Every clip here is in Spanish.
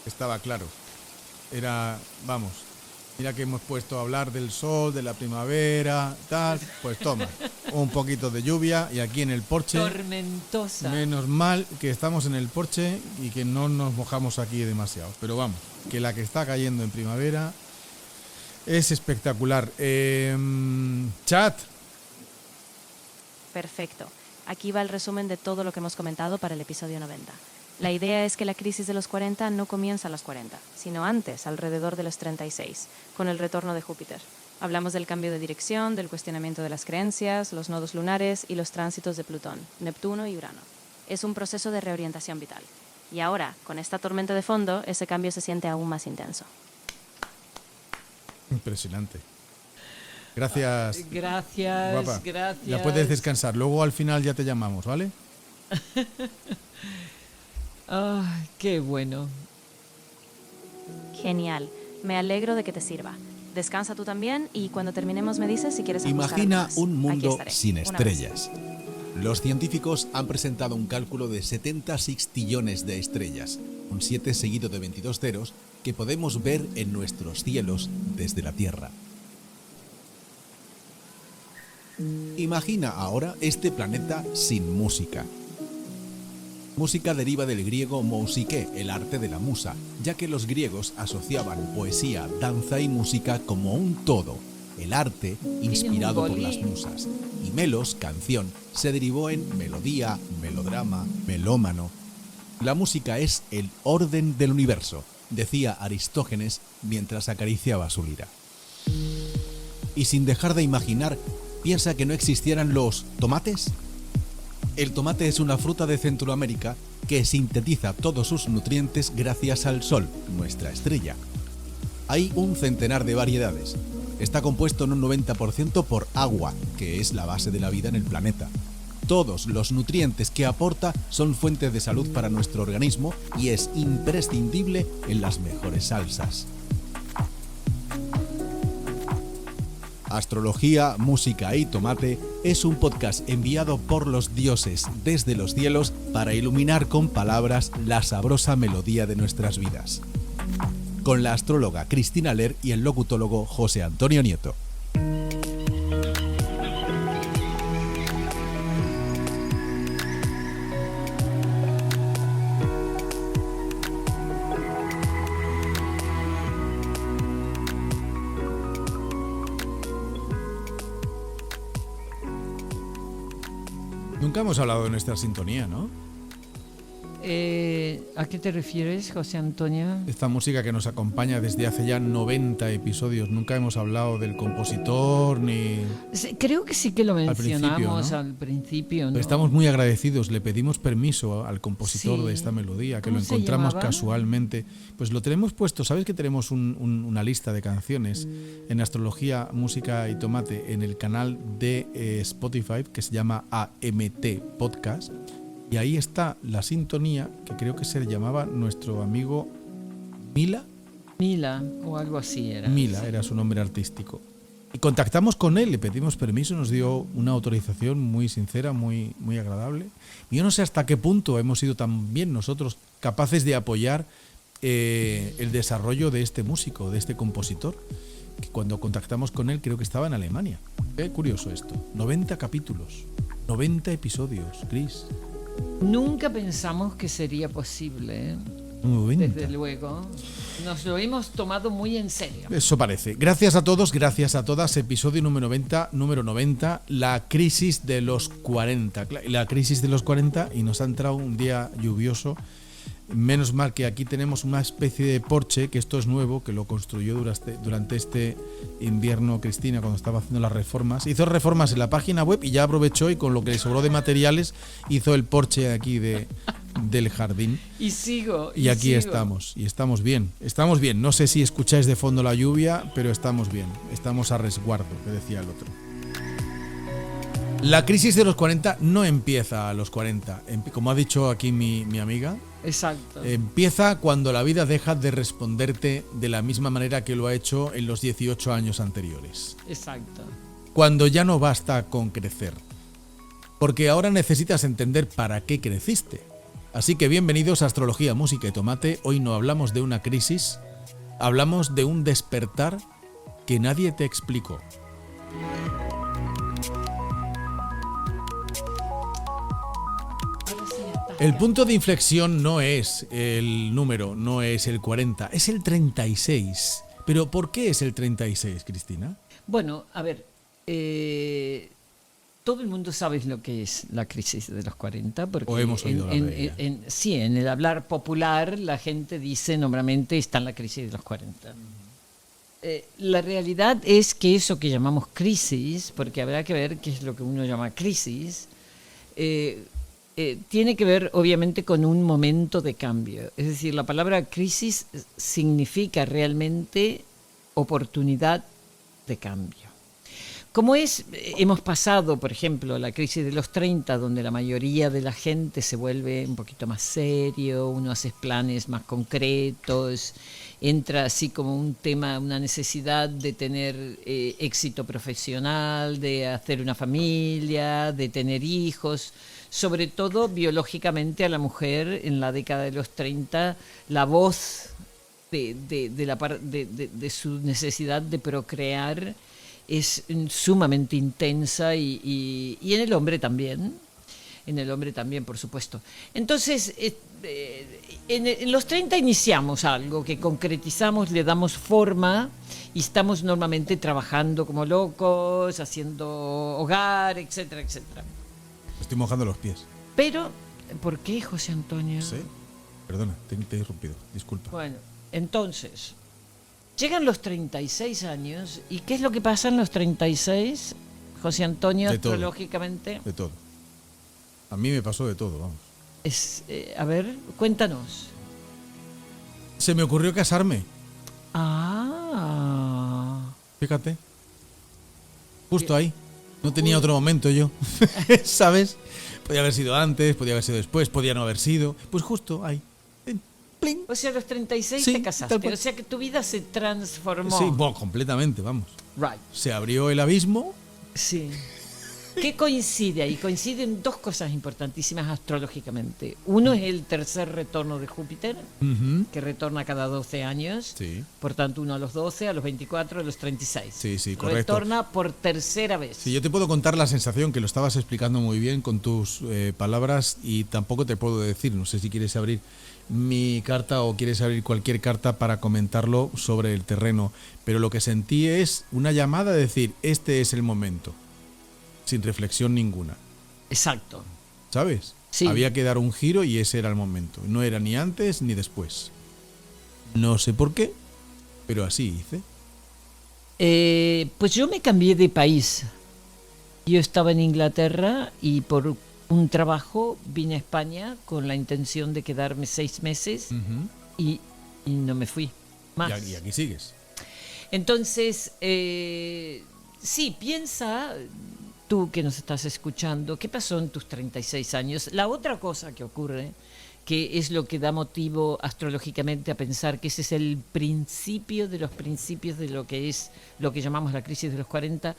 estaba claro. Era, vamos, mira que hemos puesto a hablar del sol, de la primavera, tal, pues toma, un poquito de lluvia y aquí en el porche. Tormentosa. Menos mal que estamos en el porche y que no nos mojamos aquí demasiado. Pero vamos, que la que está cayendo en primavera es espectacular. Chat. Perfecto. Aquí va el resumen de todo lo que hemos comentado para el episodio 90. La idea es que la crisis de los 40 no comienza a los 40, sino antes, alrededor de los 36, con el retorno de Júpiter. Hablamos del cambio de dirección, del cuestionamiento de las creencias, los nodos lunares y los tránsitos de Plutón, Neptuno y Urano. Es un proceso de reorientación vital. Y ahora, con esta tormenta de fondo, ese cambio se siente aún más intenso. Impresionante. Gracias. Gracias, guapa. gracias. Ya puedes descansar. Luego al final ya te llamamos, ¿vale? Ay, qué bueno. Genial. Me alegro de que te sirva. Descansa tú también y cuando terminemos me dices si quieres buscar algo Imagina más. un Aquí mundo estaré. sin Un abrazo. estrellas. Los científicos han presentado un cálculo de 70 sextillones de estrellas, un 7 seguido de 22 ceros, que podemos ver en nuestros cielos desde la Tierra. Imagina ahora este planeta sin música. Música deriva del griego mousike, el arte de la musa, ya que los griegos asociaban poesía, danza y música como un todo, el arte inspirado por las musas. Y melos, canción, se derivó en melodía, melodrama, melómano. La música es el orden del universo, decía Aristógenes mientras acariciaba su lira. Y sin dejar de imaginar, piensa que no existieran los tomates. El tomate es una fruta de Centroamérica que sintetiza todos sus nutrientes gracias al sol, nuestra estrella. Hay un centenar de variedades. Está compuesto en un 90% por agua, que es la base de la vida en el planeta. Todos los nutrientes que aporta son fuentes de salud para nuestro organismo y es imprescindible en las mejores salsas. Astrología, Música y Tomate es un podcast enviado por los dioses desde los cielos para iluminar con palabras la sabrosa melodía de nuestras vidas. Con la astróloga Cristina Ler y el locutólogo José Antonio Nieto. Nunca hemos hablado de nuestra sintonía, ¿no? ¿A qué te refieres, José Antonio? Esta música que nos acompaña desde hace ya 90 episodios. Nunca hemos hablado del compositor ni... Creo que sí que lo principio, mencionamos ¿no? al principio, ¿no? Pero estamos muy agradecidos. Le pedimos permiso al compositor Sí. de esta melodía, que lo ¿Cómo se encontramos llamaba? casualmente. Pues lo tenemos puesto. ¿Sabes que tenemos una lista de canciones en Astrología, Música y Tomate en el canal de Spotify que se llama AMT Podcast? Y ahí está la sintonía que creo que se llamaba nuestro amigo Mila. Mila o algo así era. Mila era su nombre artístico. Y contactamos con él, le pedimos permiso, nos dio una autorización muy sincera, muy, muy agradable. Y yo no sé hasta qué punto hemos sido también nosotros capaces de apoyar el desarrollo de este músico, de este compositor, que cuando contactamos con él creo que estaba en Alemania. Qué curioso esto. 90 capítulos, 90 episodios, Chris. Nunca pensamos que sería posible, ¿eh? 90. Desde luego. Nos lo hemos tomado muy en serio. Eso parece. Gracias a todos, gracias a todas. Episodio número 90, la crisis de los 40. La crisis de los 40 y nos ha entrado un día lluvioso. Menos mal que aquí tenemos una especie de porche, que esto es nuevo, que lo construyó durante este invierno Cristina cuando estaba haciendo las reformas. Hizo reformas en la página web y ya aprovechó y con lo que le sobró de materiales hizo el porche aquí del jardín. Y sigo. Y aquí sigo. estamos, y estamos bien. Estamos bien. No sé si escucháis de fondo la lluvia, pero estamos bien. Estamos a resguardo, que decía el otro. La crisis de los 40 no empieza a los 40. Como ha dicho aquí mi amiga, Exacto. empieza cuando la vida deja de responderte de la misma manera que lo ha hecho en los 18 años anteriores. Exacto. Cuando ya no basta con crecer. Porque ahora necesitas entender para qué creciste. Así que bienvenidos a Astrología, Música y Tomate. Hoy no hablamos de una crisis, hablamos de un despertar que nadie te explicó. El punto de inflexión no es el número, no es el 40, es el 36. ¿Pero por qué es el 36, Cristina? Bueno, a ver, todo el mundo sabe lo que es la crisis de los 40, porque O hemos oído hablar de ella. sí, en el hablar popular la gente dice normalmente está en la crisis de los 40. La realidad es que eso que llamamos crisis, porque habrá que ver qué es lo que uno llama crisis, tiene que ver obviamente con un momento de cambio. Es decir, la palabra crisis significa realmente oportunidad de cambio. Como hemos pasado, por ejemplo, la crisis de los 30, donde la mayoría de la gente se vuelve un poquito más serio, uno hace planes más concretos, entra así como un tema, una necesidad de tener éxito profesional, de hacer una familia, de tener hijos. Sobre todo biológicamente a la mujer en la década de los 30, la voz de su necesidad de procrear es sumamente intensa y en el hombre también. En el hombre también, por supuesto. Entonces, en los 30 iniciamos algo que concretizamos, le damos forma y estamos normalmente trabajando como locos, haciendo hogar, etcétera, etcétera. Estoy mojando los pies. Pero, ¿por qué, José Antonio? Sí. Perdona, te he interrumpido. Disculpa. Bueno, entonces, llegan los 36 años, ¿y qué es lo que pasa en los 36, José Antonio, De todo. astrológicamente? De todo. A mí me pasó de todo, vamos. A ver, cuéntanos. Se me ocurrió casarme. Ah. Fíjate. Justo ahí. No tenía otro momento yo. ¿Sabes? Podía haber sido antes, podía haber sido después, podía no haber sido. Pues justo ahí. Pling. O sea, a los 36 Sí, te tal casaste. cual. O sea que tu vida se transformó. Sí, bueno, completamente, vamos. Right. Se abrió el abismo. Sí. ¿Qué coincide ahí? Coinciden dos cosas importantísimas astrológicamente. Uno es el tercer retorno de Júpiter, que retorna cada 12 años. Sí. Por tanto, uno a los 12, a los 24, a los 36. Sí, correcto. Retorna por tercera vez. Sí, yo te puedo contar la sensación, que lo estabas explicando muy bien con tus palabras, y tampoco te puedo decir, no sé si quieres abrir mi carta o quieres abrir cualquier carta para comentarlo sobre el terreno, pero lo que sentí es una llamada de decir, este es el momento, sin reflexión ninguna, Exacto. ¿sabes? Sí. Había que dar un giro y ese era el momento, no era ni antes ni después. No sé por qué, pero así hice. Pues yo me cambié de país. Yo estaba en Inglaterra y por un trabajo vine a España con la intención de quedarme 6 meses y no me fui más. Y aquí sigues. Entonces, sí, piensa tú que nos estás escuchando, ¿qué pasó en tus 36 años? La otra cosa que ocurre, que es lo que da motivo astrológicamente a pensar que ese es el principio de los principios de lo que es lo que llamamos la crisis de los 40,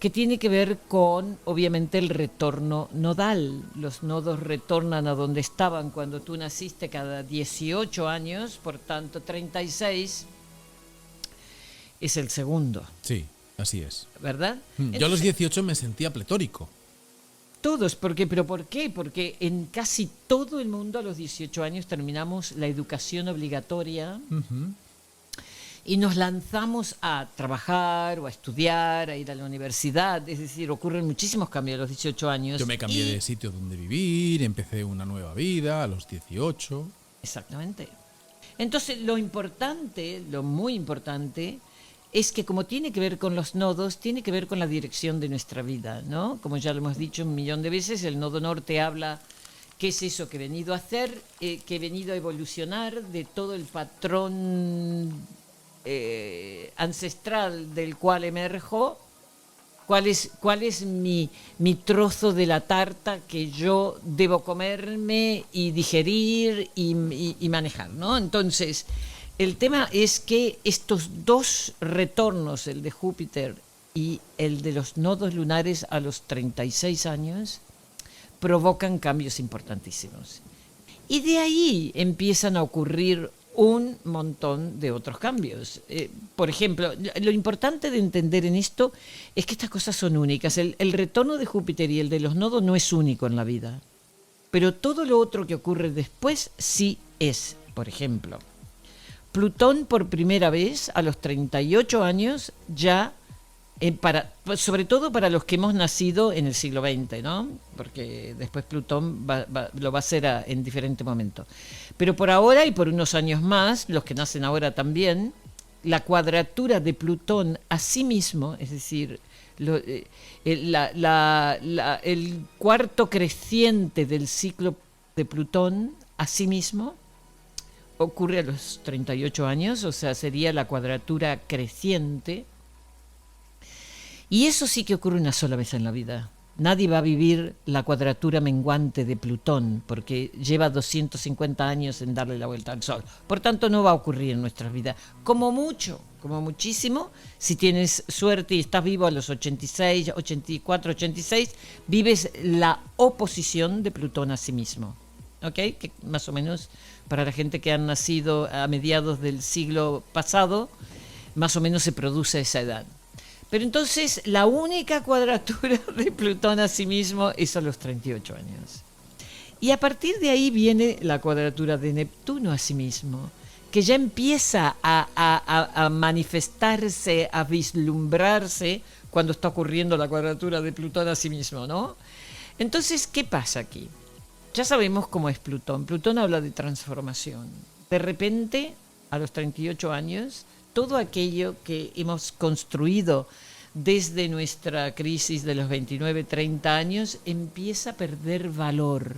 que tiene que ver con, obviamente, el retorno nodal. Los nodos retornan a donde estaban cuando tú naciste cada 18 años, por tanto 36 es el segundo, Sí, así es. ¿verdad? Yo a los 18 me sentía pletórico. Todos, ¿pero por qué? Porque en casi todo el mundo a los 18 años terminamos la educación obligatoria y nos lanzamos a trabajar o a estudiar, a ir a la universidad. Es decir, ocurren muchísimos cambios a los 18 años. Yo me cambié de sitio donde vivir, empecé una nueva vida a los 18. Exactamente. Entonces, lo importante, lo muy importante, es que como tiene que ver con los nodos, tiene que ver con la dirección de nuestra vida, ¿no? Como ya lo hemos dicho un millón de veces, el nodo norte habla qué es eso que he venido a hacer, que he venido a evolucionar de todo el patrón ancestral del cual emerjo, cuál es mi trozo de la tarta que yo debo comerme y digerir y manejar, ¿no? Entonces, el tema es que estos dos retornos, el de Júpiter y el de los nodos lunares a los 36 años, provocan cambios importantísimos. Y de ahí empiezan a ocurrir un montón de otros cambios. Por ejemplo, lo importante de entender en esto es que estas cosas son únicas. El retorno de Júpiter y el de los nodos no es único en la vida, pero todo lo otro que ocurre después sí es. Por ejemplo, Plutón por primera vez a los 38 años ya, sobre todo para los que hemos nacido en el siglo XX, ¿no? Porque después Plutón lo va a hacer en diferente momento. Pero por ahora y por unos años más, los que nacen ahora también, la cuadratura de Plutón a sí mismo, es decir, el cuarto creciente del ciclo de Plutón a sí mismo, ocurre a los 38 años, o sea, sería la cuadratura creciente. Y eso sí que ocurre una sola vez en la vida. Nadie va a vivir la cuadratura menguante de Plutón, porque lleva 250 años en darle la vuelta al Sol. Por tanto, no va a ocurrir en nuestras vidas. Como mucho, como muchísimo, si tienes suerte y estás vivo a los 86, 84, 86, vives la oposición de Plutón a sí mismo. ¿Ok? Que más o menos para la gente que han nacido a mediados del siglo pasado, más o menos se produce esa edad. Pero entonces la única cuadratura de Plutón a sí mismo es a los 38 años. Y a partir de ahí viene la cuadratura de Neptuno a sí mismo, que ya empieza a manifestarse, a vislumbrarse cuando está ocurriendo la cuadratura de Plutón a sí mismo, ¿no? Entonces, ¿qué pasa aquí? Ya sabemos cómo es Plutón. Plutón habla de transformación. De repente, a los 38 años, todo aquello que hemos construido desde nuestra crisis de los 29, 30 años empieza a perder valor,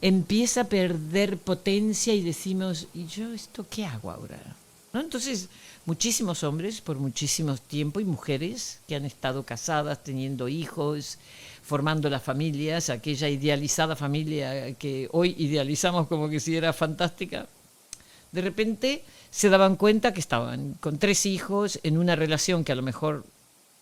empieza a perder potencia y decimos, ¿y yo esto qué hago ahora? ¿No? Entonces, muchísimos hombres por muchísimo tiempo y mujeres que han estado casadas, teniendo hijos, formando las familias, aquella idealizada familia que hoy idealizamos como que si era fantástica, de repente se daban cuenta que estaban con 3 hijos en una relación que a lo mejor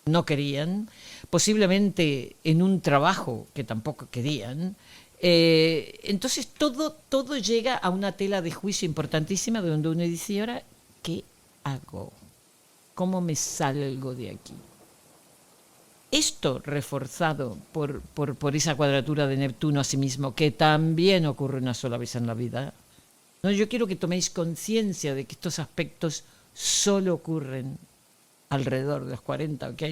no querían, posiblemente en un trabajo que tampoco querían. Entonces todo llega a una tela de juicio importantísima donde uno dice, ahora, ¿qué hago? ¿Cómo me salgo de aquí? Esto reforzado por esa cuadratura de Neptuno a sí mismo, que también ocurre una sola vez en la vida. No, yo quiero que toméis conciencia de que estos aspectos solo ocurren alrededor de los 40, ¿ok?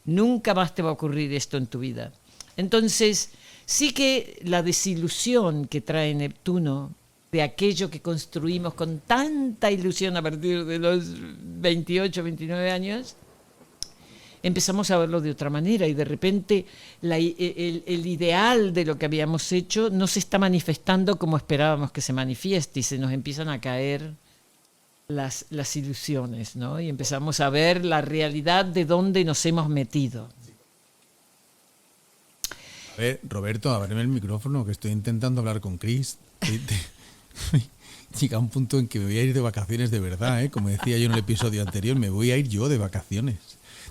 Nunca más te va a ocurrir esto en tu vida. Entonces, sí que la desilusión que trae Neptuno de aquello que construimos con tanta ilusión a partir de los 28, 29 años, empezamos a verlo de otra manera y de repente el ideal de lo que habíamos hecho no se está manifestando como esperábamos que se manifieste y se nos empiezan a caer las ilusiones, ¿no? Y empezamos a ver la realidad de dónde nos hemos metido. A ver, Roberto, ábreme el micrófono, que estoy intentando hablar con Chris. Llega un punto en que me voy a ir de vacaciones de verdad, ¿eh? Como decía yo en el episodio anterior, me voy a ir yo de vacaciones.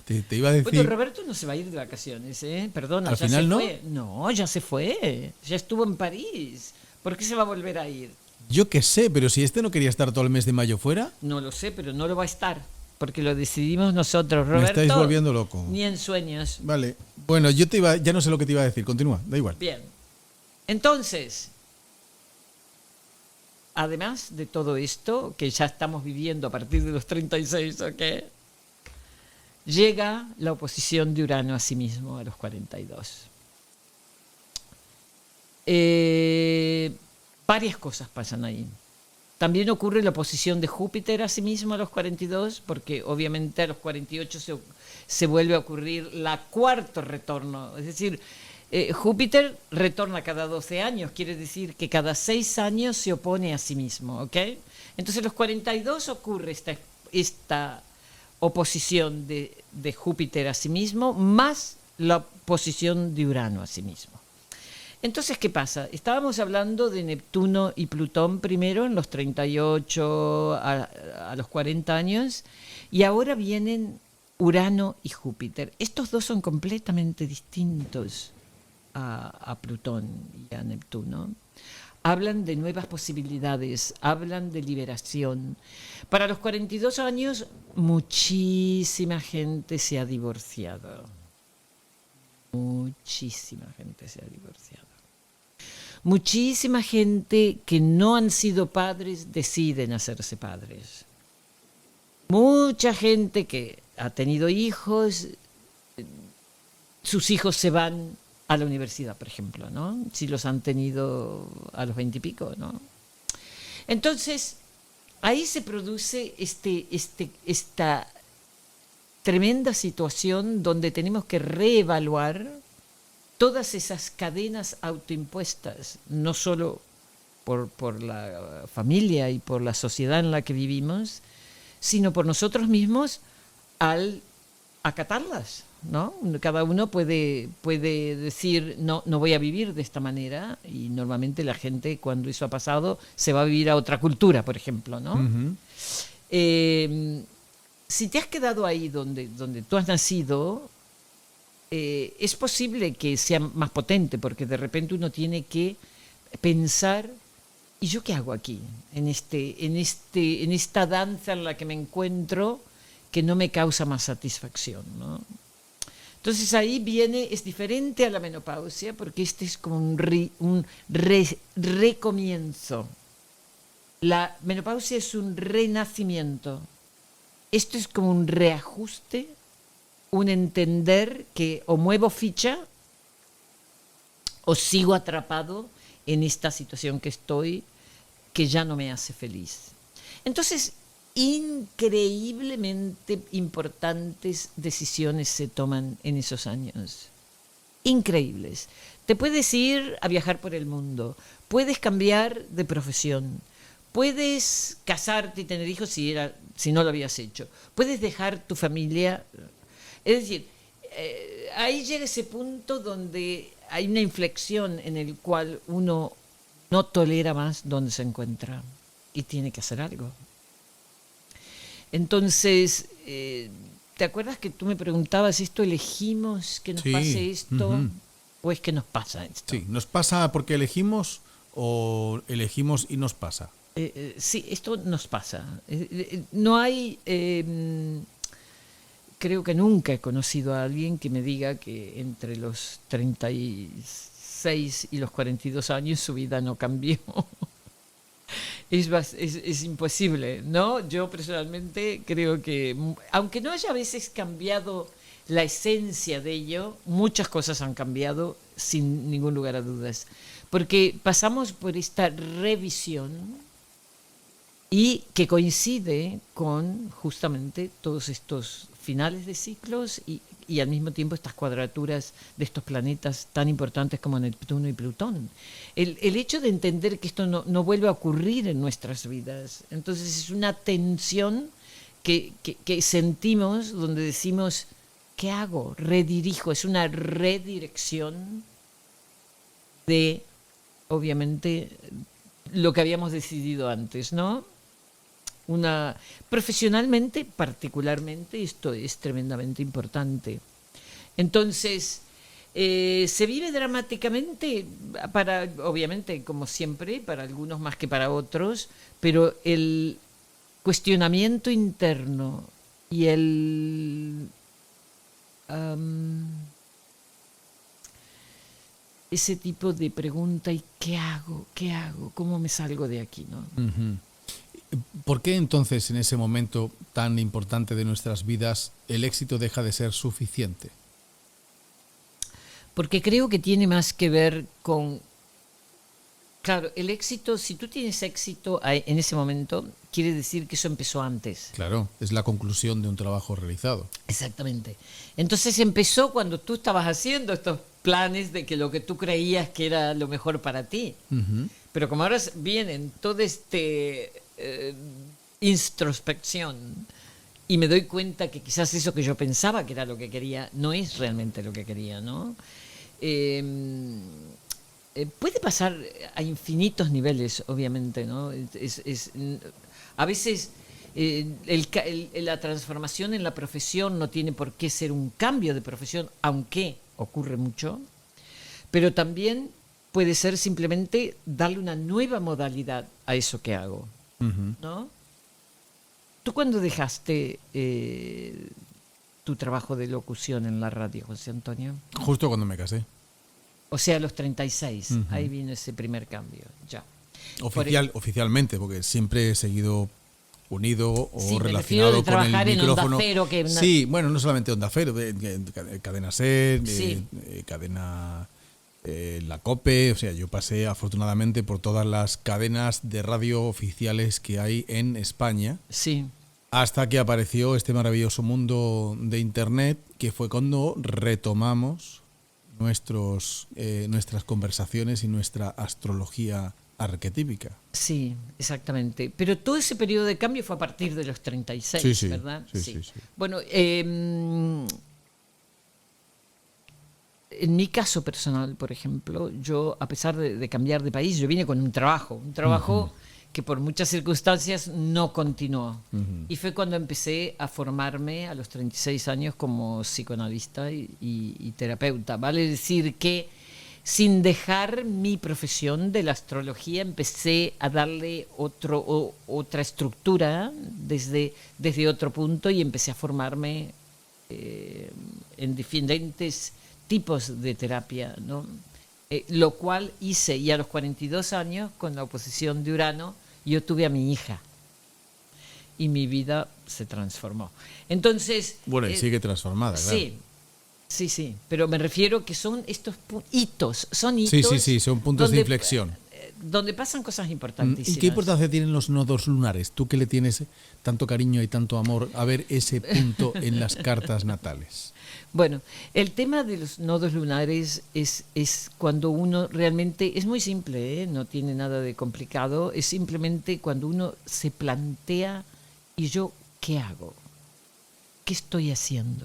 Te iba a decir... Bueno, Roberto no se va a ir de vacaciones, ¿eh? Perdona, ¿Al ya final se no? fue. No, ya se fue. Ya estuvo en París. ¿Por qué se va a volver a ir? Yo qué sé, pero si este no quería estar todo el mes de mayo fuera... No lo sé, pero no lo va a estar. Porque lo decidimos nosotros, Roberto. Me estáis volviendo loco. Ni en sueños. Vale. Bueno, ya no sé lo que te iba a decir. Continúa, da igual. Bien. Entonces, además de todo esto, que ya estamos viviendo a partir de los 36, ¿ok? Llega la oposición de Urano a sí mismo a los 42. Varias cosas pasan ahí. También ocurre la oposición de Júpiter a sí mismo a los 42, porque obviamente a los 48 se vuelve a ocurrir la cuarto retorno. Es decir, Júpiter retorna cada 12 años, quiere decir que cada 6 años se opone a sí mismo, ¿ok? Entonces a los 42 ocurre esta oposición de Júpiter a sí mismo, más la oposición de Urano a sí mismo. Entonces, ¿qué pasa? Estábamos hablando de Neptuno y Plutón primero, en los 38 a los 40 años, y ahora vienen Urano y Júpiter. Estos dos son completamente distintos. a Plutón y a Neptuno. Hablan de nuevas posibilidades, hablan de liberación. Para los 42 años, muchísima gente se ha divorciado. Muchísima gente se ha divorciado. Muchísima gente que no han sido padres deciden hacerse padres. Mucha gente que ha tenido hijos, sus hijos se van a la universidad, por ejemplo, ¿no? Si los han tenido a los 20 y pico, ¿no? Entonces, ahí se produce esta tremenda situación donde tenemos que reevaluar todas esas cadenas autoimpuestas, no solo por la familia y por la sociedad en la que vivimos, sino por nosotros mismos al acatarlas, ¿no? Cada uno puede decir, no voy a vivir de esta manera, y normalmente la gente, cuando eso ha pasado, se va a vivir a otra cultura, por ejemplo, ¿no? Ujú. Si te has quedado ahí donde tú has nacido, es posible que sea más potente, porque de repente uno tiene que pensar, ¿y yo qué hago aquí? En esta danza en la que me encuentro, que no me causa más satisfacción, ¿no? Entonces ahí es diferente a la menopausia, porque este es como un recomienzo. La menopausia es un renacimiento. Esto es como un reajuste, un entender que o muevo ficha o sigo atrapado en esta situación que estoy, que ya no me hace feliz. Entonces, increíblemente importantes decisiones se toman en esos años. Increíbles. Te puedes ir a viajar por el mundo, puedes cambiar de profesión, puedes casarte y tener hijos si no lo habías hecho, puedes dejar tu familia. Es decir, ahí llega ese punto donde hay una inflexión en el cual uno no tolera más donde se encuentra y tiene que hacer algo. Entonces, ¿te acuerdas que tú me preguntabas, ¿esto elegimos que nos pase esto? Ujú. ¿O es que nos pasa esto? Sí, ¿nos pasa porque elegimos o elegimos y nos pasa? Sí, esto nos pasa. No hay... creo que nunca he conocido a alguien que me diga que entre los 36 y los 42 años su vida no cambió. Es imposible, ¿no? Yo personalmente creo que, aunque no haya a veces cambiado la esencia de ello, muchas cosas han cambiado sin ningún lugar a dudas. Porque pasamos por esta revisión y que coincide con justamente todos estos finales de ciclos y al mismo tiempo estas cuadraturas de estos planetas tan importantes como Neptuno y Plutón. El hecho de entender que esto no vuelve a ocurrir en nuestras vidas, entonces es una tensión que sentimos donde decimos, ¿qué hago? Redirijo, es una redirección de, obviamente, lo que habíamos decidido antes, ¿no? Profesionalmente, particularmente, esto es tremendamente importante. Entonces, se vive dramáticamente, obviamente, como siempre, para algunos más que para otros, pero el cuestionamiento interno y ese tipo de pregunta, ¿y qué hago? ¿Qué hago? ¿Cómo me salgo de aquí, no? Ujú. ¿Por qué entonces en ese momento tan importante de nuestras vidas el éxito deja de ser suficiente? Porque creo que tiene más que ver con... Claro, el éxito, si tú tienes éxito en ese momento, quiere decir que eso empezó antes. Claro, es la conclusión de un trabajo realizado. Exactamente. Entonces empezó cuando tú estabas haciendo estos planes de que lo que tú creías que era lo mejor para ti. Ujú. Pero como ahora vienen toda introspección y me doy cuenta que quizás eso que yo pensaba que era lo que quería no es realmente lo que quería, ¿no? Puede pasar a infinitos niveles, obviamente, ¿no? A veces la transformación en la profesión no tiene por qué ser un cambio de profesión, aunque ocurre mucho. pero también puede ser simplemente darle una nueva modalidad a eso que hago, ¿no? ¿Tú cuándo dejaste tu trabajo de locución en la radio, José Antonio? Justo cuando me casé. O sea, a los 36, ahí vino ese primer cambio, ya. Oficialmente, porque siempre he seguido unido o Sí, me refiero relacionado de con el trabajar en Onda micrófono. Cero, que Sí, bueno, no solamente Onda Cero, Cadena Ser, Sí. Cadena La COPE, o sea, yo pasé afortunadamente por todas las cadenas de radio oficiales que hay en España, Sí, hasta que apareció este maravilloso mundo de Internet, que fue cuando retomamos nuestras conversaciones y nuestra astrología arquetípica. sí, exactamente. Pero todo ese periodo de cambio fue a partir de los 36, Sí, sí, ¿verdad? sí. Bueno, en mi caso personal, por ejemplo, yo, a pesar de cambiar de país, yo vine con un trabajo que por muchas circunstancias no continuó. Y fue cuando empecé a formarme a los 36 años como psicoanalista y terapeuta. Vale decir que sin dejar mi profesión de la astrología, empecé a darle otra estructura desde otro punto y empecé a formarme en diferentes tipos de terapia, ¿no? Lo cual hice, y a los 42 años, con la oposición de Urano, yo tuve a mi hija y mi vida se transformó. Entonces... Bueno, y sigue transformada, claro. Sí, pero me refiero que son estos hitos, son hitos... Sí, son puntos de inflexión. Donde pasan cosas importantísimas. ¿Y qué importancia tienen los nodos lunares? Tú que le tienes tanto cariño y tanto amor a ver ese punto en las cartas natales. Bueno, el tema de los nodos lunares es cuando uno realmente, es muy simple, no tiene nada de complicado, es simplemente cuando uno se plantea, ¿y yo qué hago? ¿Qué estoy haciendo?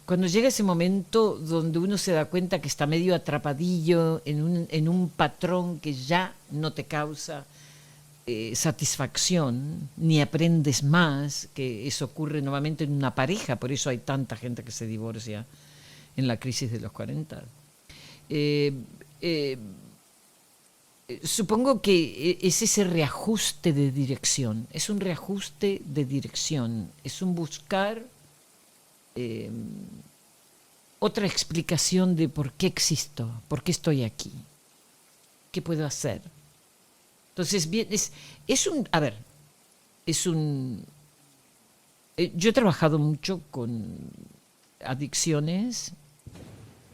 Cuando llega ese momento donde uno se da cuenta que está medio atrapadillo en un patrón que ya no te causa satisfacción, ni aprendes más, que eso ocurre nuevamente en una pareja, por eso hay tanta gente que se divorcia en la crisis de los 40. Supongo que es ese reajuste de dirección, es un reajuste de dirección, es un buscar otra explicación de por qué existo, por qué estoy aquí, qué puedo hacer. Entonces, bien, yo he trabajado mucho con adicciones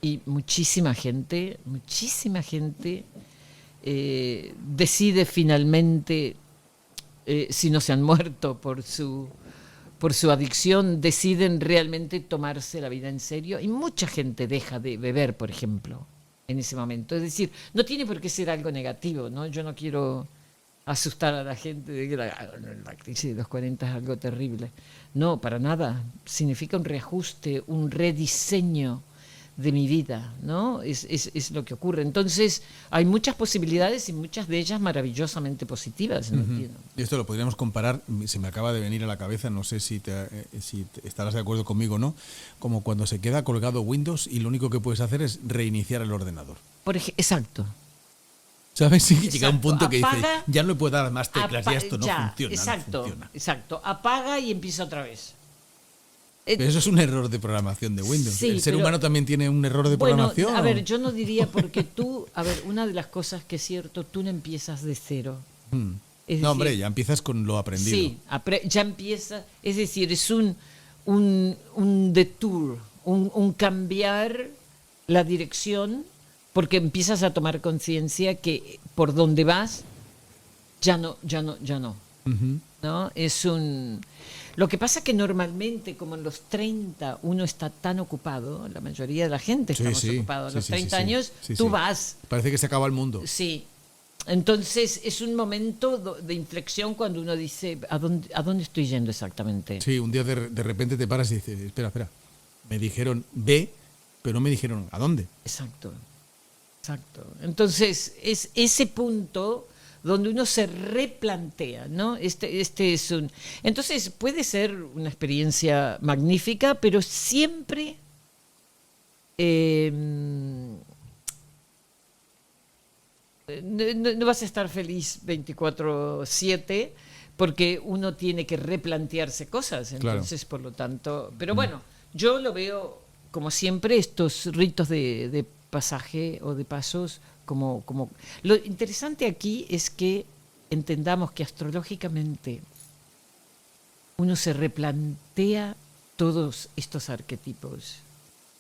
y muchísima gente decide finalmente, si no se han muerto por su adicción, deciden realmente tomarse la vida en serio, y mucha gente deja de beber, por ejemplo, en ese momento. Es decir, no tiene por qué ser algo negativo, ¿no? Yo no quiero asustar a la gente de que la crisis de los 40 es algo terrible. No, para nada. Significa un reajuste, un rediseño de mi vida, ¿no? Es lo que ocurre. Entonces, hay muchas posibilidades y muchas de ellas maravillosamente positivas. ¿No? Y esto lo podríamos comparar, se me acaba de venir a la cabeza, no sé si estarás de acuerdo conmigo o no, como cuando se queda colgado Windows y lo único que puedes hacer es reiniciar el ordenador. Exacto. ¿Sabes? Sí, llega un punto que Apaga, dices, ya no le puedo dar más teclas, ya esto no funciona. Exacto. Apaga y empieza otra vez. Pero eso es un error de programación de Windows. Sí, ¿El ser humano también tiene un error de programación? Bueno, a ver, yo no diría porque una de las cosas que es cierto, tú no empiezas de cero. No, hombre, ya empiezas con lo aprendido. Sí, ya empieza, es decir, es un detour, un cambiar la dirección, porque empiezas a tomar conciencia que por donde vas ya no. ¿No? Lo que pasa que normalmente, como en los 30 uno está tan ocupado, la mayoría de la gente estamos ocupados, a los 30 años tú vas. Parece que se acaba el mundo. Sí. Entonces es un momento de inflexión cuando uno dice, ¿a dónde estoy yendo exactamente? Sí, un día de repente te paras y dices, espera, me dijeron ve, pero no me dijeron a dónde. Exacto. Entonces es ese punto donde uno se replantea, ¿no? Entonces puede ser una experiencia magnífica, pero siempre no vas a estar feliz 24/7 porque uno tiene que replantearse cosas. Entonces, por lo tanto... Pero bueno, yo lo veo, como siempre, estos ritos de pasaje o de pasos como... Lo interesante aquí es que entendamos que astrológicamente uno se replantea todos estos arquetipos.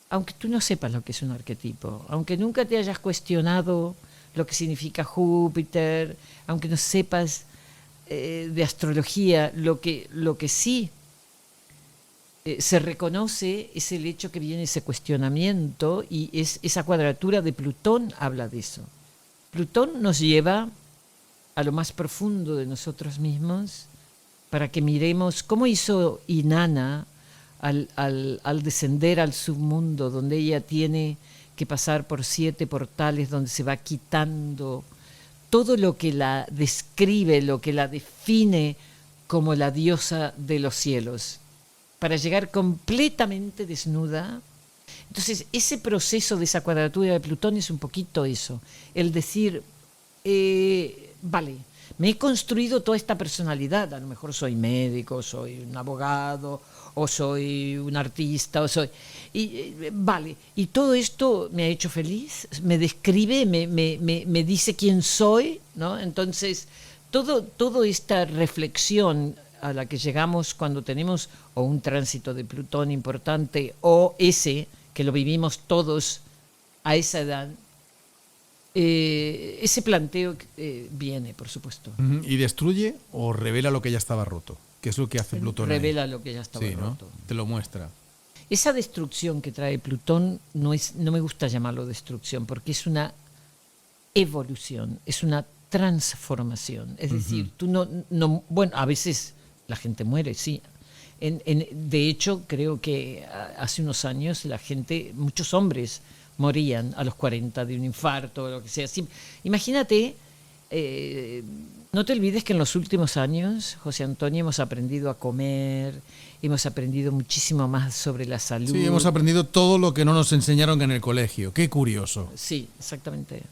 Aunque tú no sepas lo que es un arquetipo, aunque nunca te hayas cuestionado lo que significa Júpiter, aunque no sepas de astrología, lo que sí se reconoce es el hecho que viene ese cuestionamiento, y esa cuadratura de Plutón habla de eso. Plutón nos lleva a lo más profundo de nosotros mismos para que miremos cómo hizo Inanna al descender al submundo, donde ella tiene que pasar por 7 portales donde se va quitando todo lo que la describe, lo que la define como la diosa de los cielos, para llegar completamente desnuda. Entonces, ese proceso de esa cuadratura de Plutón es un poquito eso, el decir, vale, me he construido toda esta personalidad, a lo mejor soy médico, soy un abogado, o soy un artista, vale, y todo esto me ha hecho feliz, me describe, me dice quién soy, ¿no? Entonces, toda esta reflexión a la que llegamos cuando tenemos o un tránsito de Plutón importante, o ese que lo vivimos todos a esa edad, ese planteo viene, por supuesto. ¿Y destruye o revela lo que ya estaba roto? ¿Qué es lo que hace Plutón Revela ahí? lo que ya estaba Sí, ¿no? roto. Te lo muestra. Esa destrucción que trae Plutón no me gusta llamarlo destrucción, porque es una evolución, es una transformación. Es decir, tú no, bueno, a veces la gente muere, sí. De hecho, creo que hace unos años muchos hombres morían a los 40 de un infarto o lo que sea. Sí, imagínate, no te olvides que en los últimos años, José Antonio, hemos aprendido a comer, hemos aprendido muchísimo más sobre la salud. Sí, hemos aprendido todo lo que no nos enseñaron en el colegio. Qué curioso. Sí, exactamente.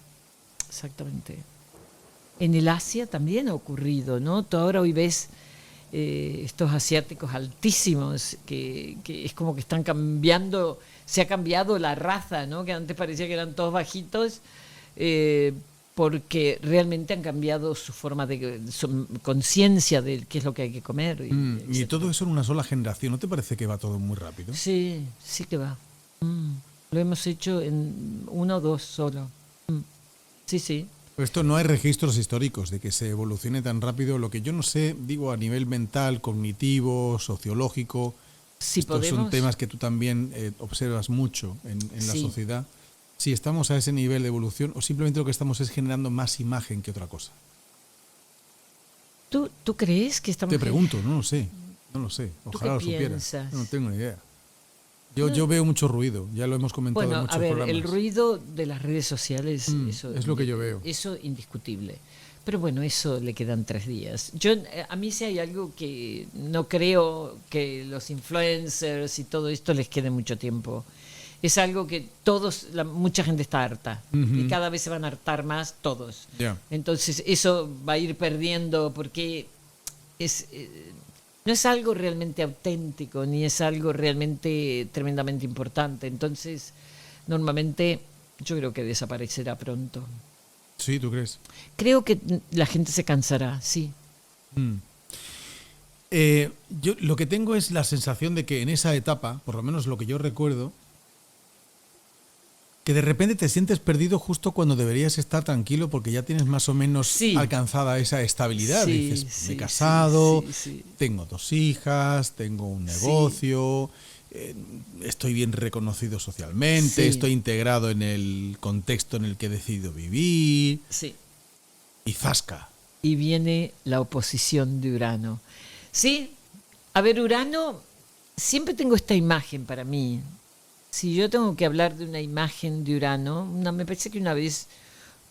En el Asia también ha ocurrido, ¿no? Tú ahora hoy ves estos asiáticos altísimos que es como que están cambiando, se ha cambiado la raza, ¿no? Que antes parecía que eran todos bajitos, porque realmente han cambiado su forma su conciencia de qué es lo que hay que comer. Y todo eso en una sola generación. ¿No te parece que va todo muy rápido? Sí que va. Lo hemos hecho en 1 o 2 solo. Sí. Esto no hay registros históricos de que se evolucione tan rápido. Lo que yo no sé, digo, a nivel mental, cognitivo, sociológico, estos son temas que tú también observas mucho en la sociedad. Si estamos a ese nivel de evolución o simplemente lo que estamos es generando más imagen que otra cosa. ¿Tú crees que estamos...? Te pregunto, no lo sé. Ojalá lo supiera. No tengo ni idea. Yo veo mucho ruido, ya lo hemos comentado en muchos programas. El ruido de las redes sociales, eso es lo que yo veo. Eso indiscutible. Pero bueno, eso le quedan 3 días. A mí sí hay algo que no creo que los influencers y todo esto les quede mucho tiempo. Es algo que mucha gente está harta, y cada vez se van a hartar más todos. Entonces eso va a ir perdiendo, porque no es algo realmente auténtico, ni es algo realmente tremendamente importante. Entonces, normalmente yo creo que desaparecerá pronto. ¿Sí, tú crees? Creo que la gente se cansará, sí. Yo lo que tengo es la sensación de que en esa etapa, por lo menos lo que yo recuerdo, que de repente te sientes perdido justo cuando deberías estar tranquilo porque ya tienes más o menos alcanzada esa estabilidad. Dices, me he casado, tengo 2 hijas, tengo un negocio, estoy bien reconocido socialmente, estoy integrado en el contexto en el que he decidido vivir. Y zasca. Y viene la oposición de Urano. Sí, a ver, Urano, siempre tengo esta imagen para mí. Si yo tengo que hablar de una imagen de Urano, me parece que una vez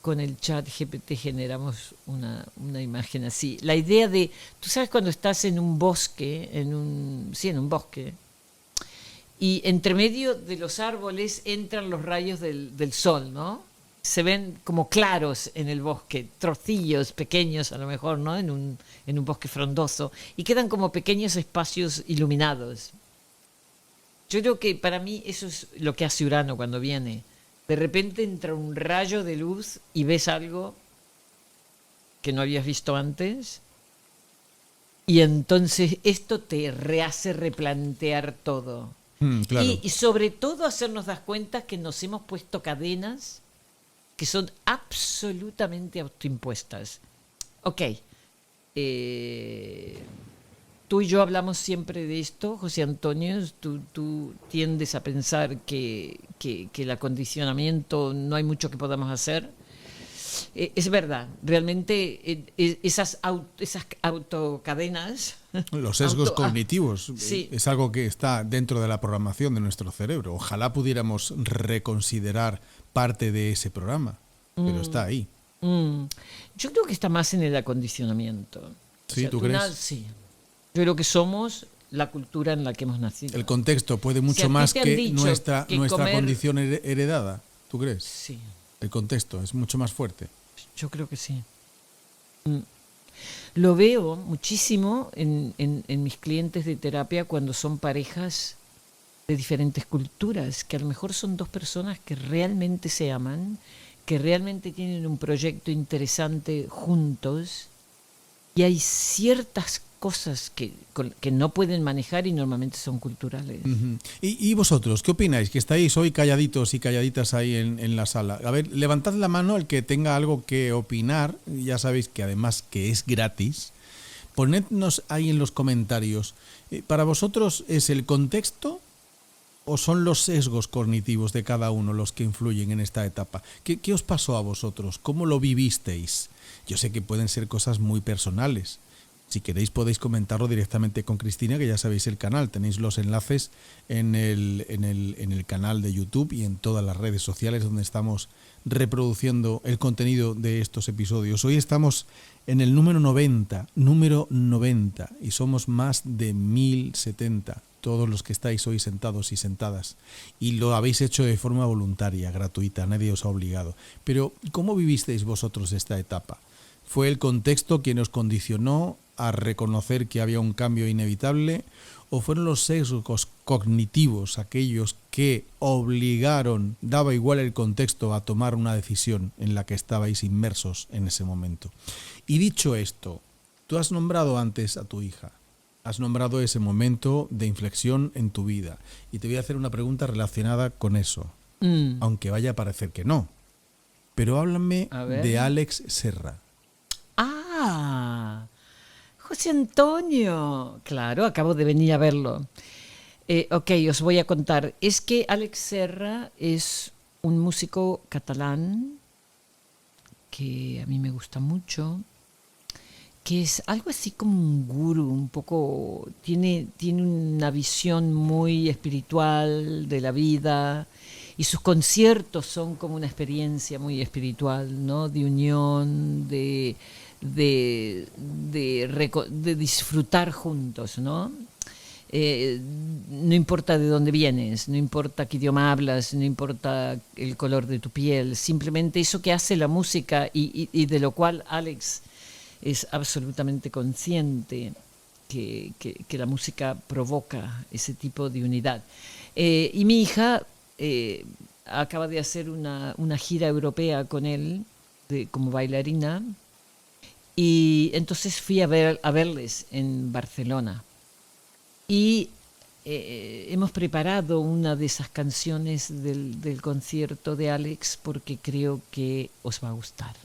con el chat GPT generamos una imagen así. La idea de, tú sabes cuando estás en un bosque, en un bosque, y entre medio de los árboles entran los rayos del sol, ¿no? se ven como claros en el bosque, trocillos pequeños a lo mejor, ¿no? En un bosque frondoso, y quedan como pequeños espacios iluminados. Yo creo que para mí eso es lo que hace Urano cuando viene. De repente entra un rayo de luz y ves algo que no habías visto antes, y entonces esto te hace replantear todo. Claro. Y sobre todo hacernos dar cuenta que nos hemos puesto cadenas que son absolutamente autoimpuestas. Ok, tú y yo hablamos siempre de esto, José Antonio. Tú tiendes a pensar que el acondicionamiento no hay mucho que podamos hacer. Es verdad, realmente esas autocadenas... Los sesgos cognitivos sí. es algo que está dentro de la programación de nuestro cerebro. Ojalá pudiéramos reconsiderar parte de ese programa, pero está ahí. Yo creo que está más en el acondicionamiento. ¿Sí, tú crees? Sí. Yo creo que somos la cultura en la que hemos nacido. El contexto puede mucho más que nuestra condición heredada, ¿tú crees? Sí. El contexto es mucho más fuerte. Yo creo que sí. Lo veo muchísimo en mis clientes de terapia cuando son parejas de diferentes culturas, que a lo mejor son dos personas que realmente se aman, que realmente tienen un proyecto interesante juntos, y hay ciertas cosas que no pueden manejar y normalmente son culturales. Uh-huh. ¿Y vosotros qué opináis? Que estáis hoy calladitos y calladitas ahí en la sala. A ver, levantad la mano el que tenga algo que opinar. Ya sabéis que además que es gratis. Ponednos ahí en los comentarios. ¿Para vosotros es el contexto o son los sesgos cognitivos de cada uno los que influyen en esta etapa? ¿Qué os pasó a vosotros? ¿Cómo lo vivisteis? Yo sé que pueden ser cosas muy personales. Si queréis podéis comentarlo directamente con Cristina, que ya sabéis el canal. Tenéis los enlaces en el canal de YouTube y en todas las redes sociales donde estamos reproduciendo el contenido de estos episodios. Hoy estamos en el número 90, y somos más de 1070, todos los que estáis hoy sentados y sentadas. Y lo habéis hecho de forma voluntaria, gratuita, nadie os ha obligado. Pero, ¿cómo vivisteis vosotros esta etapa? ¿Fue el contexto quien os condicionó a reconocer que había un cambio inevitable? ¿O fueron los sesgos cognitivos aquellos que obligaron, daba igual el contexto, a tomar una decisión en la que estabais inmersos en ese momento? Y dicho esto, tú has nombrado antes a tu hija, has nombrado ese momento de inflexión en tu vida, y te voy a hacer una pregunta relacionada con eso, aunque vaya a parecer que no. Pero háblame de Alex Serra. Ah, José Antonio, claro, acabo de venir a verlo. Ok, os voy a contar. Es que Alex Serra es un músico catalán que a mí me gusta mucho, que es algo así como un gurú, un poco, tiene una visión muy espiritual de la vida, y sus conciertos son como una experiencia muy espiritual, ¿no? De unión, de disfrutar juntos, ¿no? No importa de dónde vienes, no importa qué idioma hablas, no importa el color de tu piel, simplemente eso que hace la música y de lo cual Alex es absolutamente consciente, que la música provoca ese tipo de unidad. Y mi hija acaba de hacer una gira europea con él como bailarina, y entonces fui a verles en Barcelona. Y hemos preparado una de esas canciones del concierto de Alex porque creo que os va a gustar.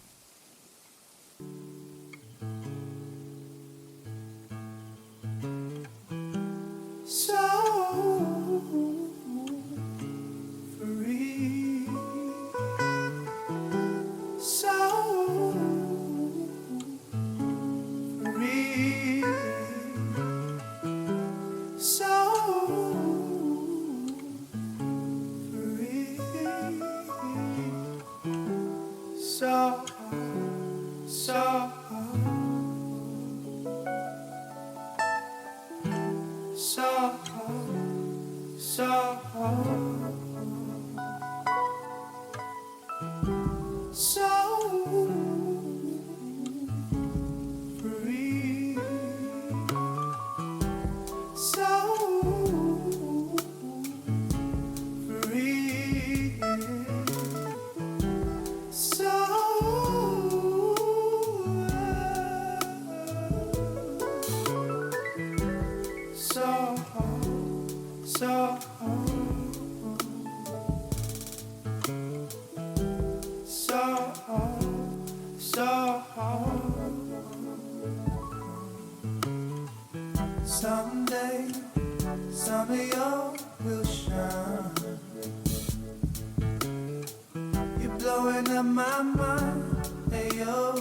blowing up my mind. Hey yo,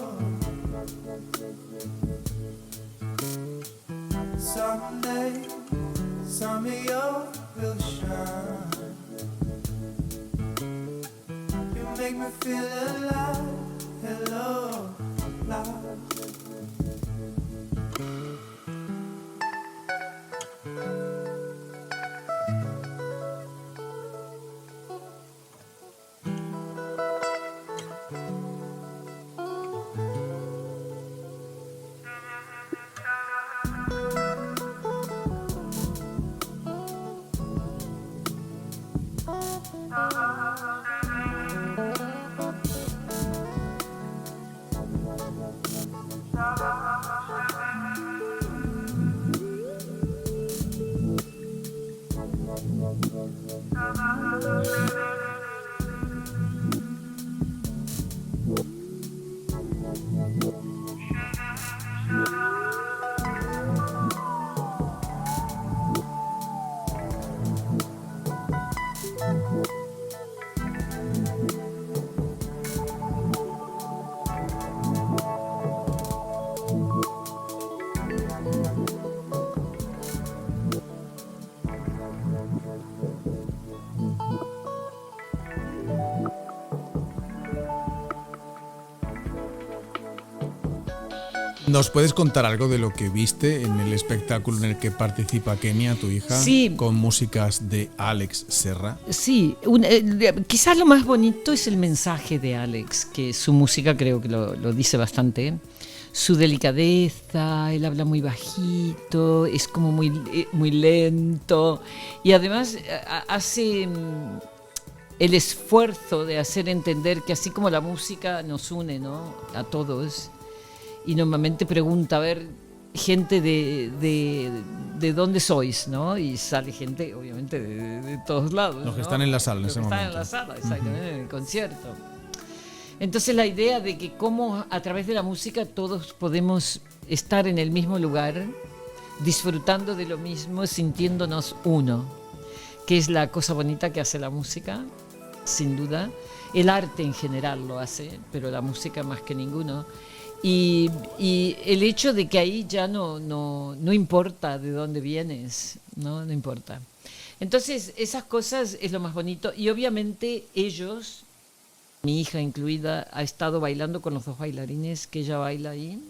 someday some of you will shine. You make me feel alive. Hello, love. ¿Nos puedes contar algo de lo que viste en el espectáculo en el que participa Kenia, tu hija, Sí. con músicas de Alex Serra? Sí, quizás lo más bonito es el mensaje de Alex, que su música creo que lo dice bastante. Su delicadeza, él habla muy bajito, es como muy lento y además hace el esfuerzo de hacer entender que así como la música nos une, ¿no?, a todos, y normalmente pregunta, a ver, gente de dónde sois, ¿no? Y sale gente, obviamente, de todos lados. Los que ¿no? están en la sala en Los ese que momento. Están en la sala, exactamente, en el concierto. Entonces la idea de que cómo a través de la música todos podemos estar en el mismo lugar, disfrutando de lo mismo, sintiéndonos uno, que es la cosa bonita que hace la música, sin duda. El arte en general lo hace, pero la música más que ninguno. Y el hecho de que ahí ya no importa de dónde vienes, no importa. Entonces esas cosas es lo más bonito y obviamente ellos, mi hija incluida, ha estado bailando con los dos bailarines que ella baila ahí,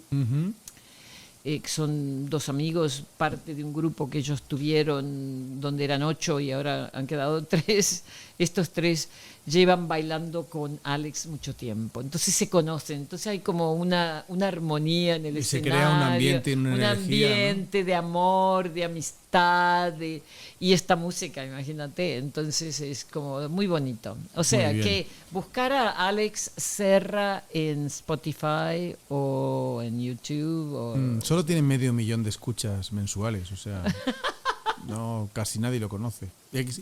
que son dos amigos, parte de un grupo que ellos tuvieron donde eran 8 y ahora han quedado 3. Estos 3 llevan bailando con Alex mucho tiempo, entonces se conocen, entonces hay como una armonía en el Y se escenario, crea un ambiente y una energía, ambiente, ¿no?, de amor, de amistad, y esta música, imagínate, entonces es como muy bonito. O sea, que buscar a Alex Serra en Spotify o en YouTube Solo tiene 500.000 de escuchas mensuales, o sea, no, casi nadie lo conoce.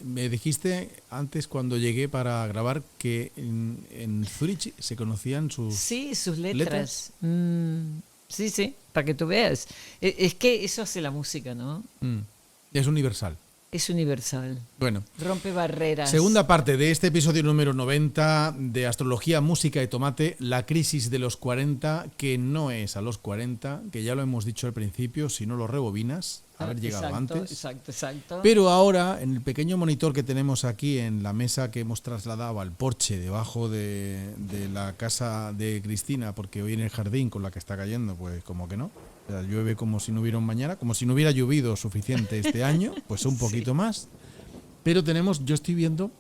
Me dijiste antes cuando llegué para grabar que en Zurich se conocían sus... Sí, sus letras. Sí, para que tú veas. Es que eso hace la música, ¿no? Es universal. Es universal. Bueno. Rompe barreras. Segunda parte de este episodio número 90 de Astrología, Música y Tomate, la crisis de los 40, que no es a los 40, que ya lo hemos dicho al principio, si no lo rebobinas, haber llegado antes. Exacto. Pero ahora, en el pequeño monitor que tenemos aquí en la mesa que hemos trasladado al porche debajo de la casa de Cristina, porque hoy en el jardín con la que está cayendo, pues como que no. O sea, llueve como si no hubiera un mañana, como si no hubiera llovido suficiente este año, pues un poquito más. Pero yo estoy viendo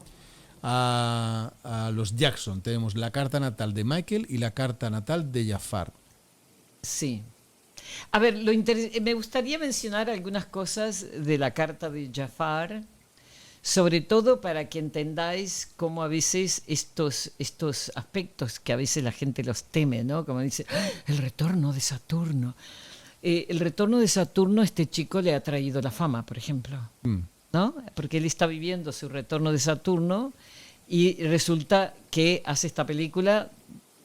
a los Jackson. Tenemos la carta natal de Michael y la carta natal de Jafar. Sí. A ver, me gustaría mencionar algunas cosas de la carta de Jafar, sobre todo para que entendáis cómo a veces estos aspectos que a veces la gente los teme, ¿no? Como dice, el retorno de Saturno. El retorno de Saturno a este chico le ha traído la fama, por ejemplo, ¿no? Porque él está viviendo su retorno de Saturno y resulta que hace esta película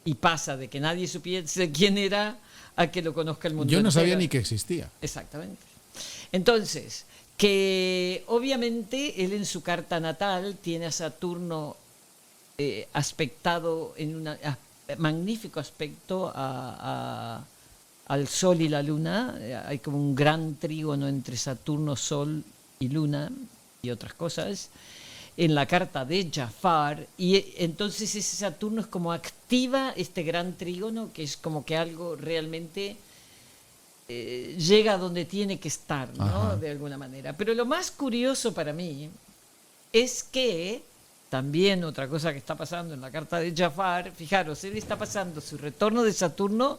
y pasa de que nadie supiese quién era a que lo conozca el mundo Yo no entero. sabía ni que existía. Exactamente. Entonces, que obviamente él en su carta natal tiene a Saturno aspectado en un magnífico aspecto al Sol y la Luna. Hay como un gran trígono entre Saturno, Sol y Luna y otras cosas en la carta de Jafar, y entonces ese Saturno es como activa este gran trígono, que es como que algo realmente llega a donde tiene que estar, ¿no? Ajá. De alguna manera. Pero lo más curioso para mí es que también otra cosa que está pasando en la carta de Jafar, fijaros, él está pasando su retorno de Saturno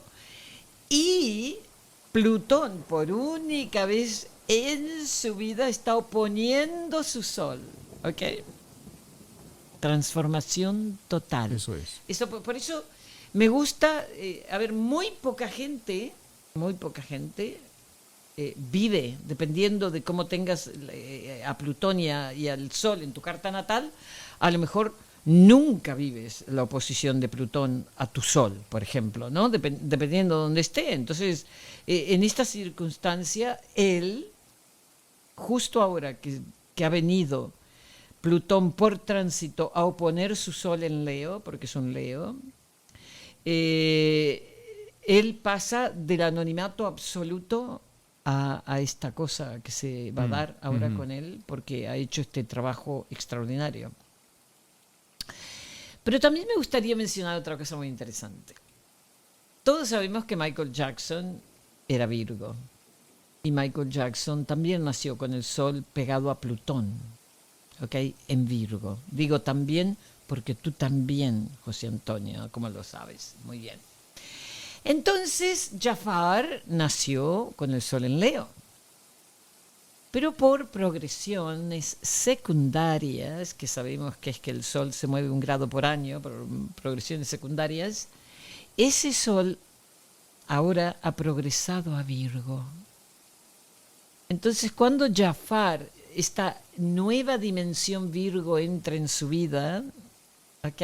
y Plutón por única vez en su vida está oponiendo su Sol. ¿Ok? Transformación total. Eso es. Eso, por eso me gusta, muy poca gente vive, dependiendo de cómo tengas a Plutón y al Sol en tu carta natal, a lo mejor nunca vives la oposición de Plutón a tu Sol, por ejemplo, ¿no? Dependiendo de dónde esté. Entonces, en esta circunstancia, él, justo ahora que ha venido Plutón por tránsito a oponer su Sol en Leo, porque es un Leo, él pasa del anonimato absoluto a esta cosa que se va a dar ahora con él, porque ha hecho este trabajo extraordinario. Pero también me gustaría mencionar otra cosa muy interesante. Todos sabemos que Michael Jackson era Virgo, y Michael Jackson también nació con el Sol pegado a Plutón, ¿ok? En Virgo. Digo también porque tú también, José Antonio, como lo sabes muy bien. Entonces, Jafar nació con el Sol en Leo. Pero por progresiones secundarias, que sabemos que es que el Sol se mueve 1 grado por año, por progresiones secundarias, ese Sol ahora ha progresado a Virgo. Entonces, cuando Jafar, esta nueva dimensión Virgo, entra en su vida, ¿ok?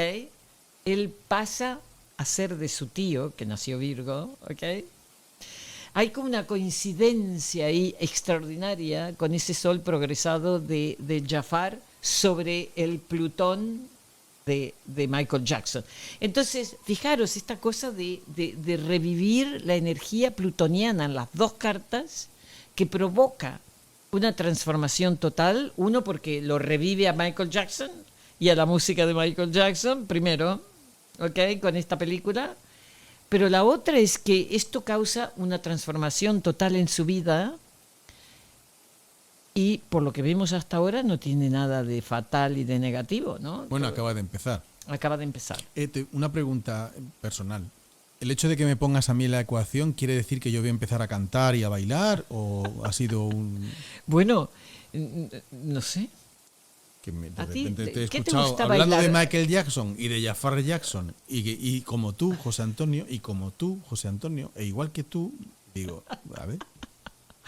Él pasa a ser de su tío, que nació Virgo, ¿ok? Hay como una coincidencia ahí extraordinaria con ese Sol progresado de Jafar sobre el Plutón de Michael Jackson. Entonces, fijaros, esta cosa de revivir la energía plutoniana en las dos cartas, que provoca una transformación total. Uno, porque lo revive a Michael Jackson y a la música de Michael Jackson, primero, ¿ok? Con esta película. Pero la otra es que esto causa una transformación total en su vida, y por lo que vemos hasta ahora no tiene nada de fatal y de negativo, ¿no? Bueno, acaba de empezar. Acaba de empezar. Una pregunta personal. ¿El hecho de que me pongas a mí en la ecuación quiere decir que yo voy a empezar a cantar y a bailar, o ha sido un...? Bueno, no sé. Que de ¿A ti repente te he qué te escuchado gusta hablando bailar? de Michael Jackson y de Jafar Jackson, y como tú, José Antonio, e igual que tú, digo, a ver.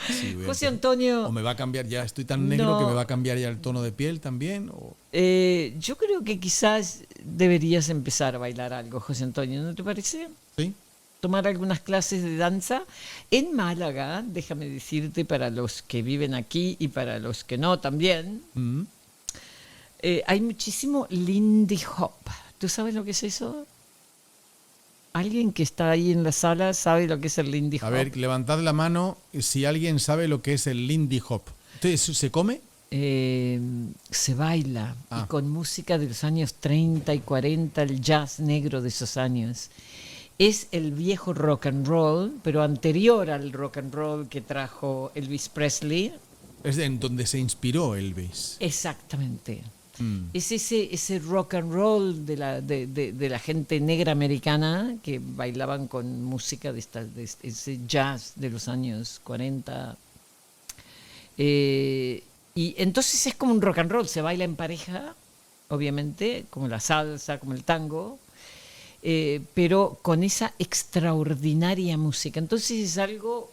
Sí, voy a José empezar. Antonio, O me va a cambiar, ya estoy tan negro No. que me va a cambiar ya el tono de piel también. yo creo que quizás deberías empezar a bailar algo, José Antonio, ¿no te parece? ¿Sí? Tomar algunas clases de danza. En Málaga, déjame decirte, para los que viven aquí y para los que no también, Mm. hay muchísimo Lindy Hop. ¿Tú sabes lo que es eso? ¿Alguien que está ahí en la sala sabe lo que es el Lindy Hop? A ver, levantad la mano si alguien sabe lo que es el Lindy Hop. Entonces, ¿se come? Se baila, Ah. y con música de los años 30 y 40, el jazz negro de esos años. Es el viejo rock and roll, pero anterior al rock and roll que trajo Elvis Presley. Es en donde se inspiró Elvis. Exactamente. Mm. Es ese rock and roll de la gente negra americana que bailaban con música de ese jazz de los años 40. Y entonces es como un rock and roll, se baila en pareja, obviamente, como la salsa, como el tango, pero con esa extraordinaria música. Entonces es algo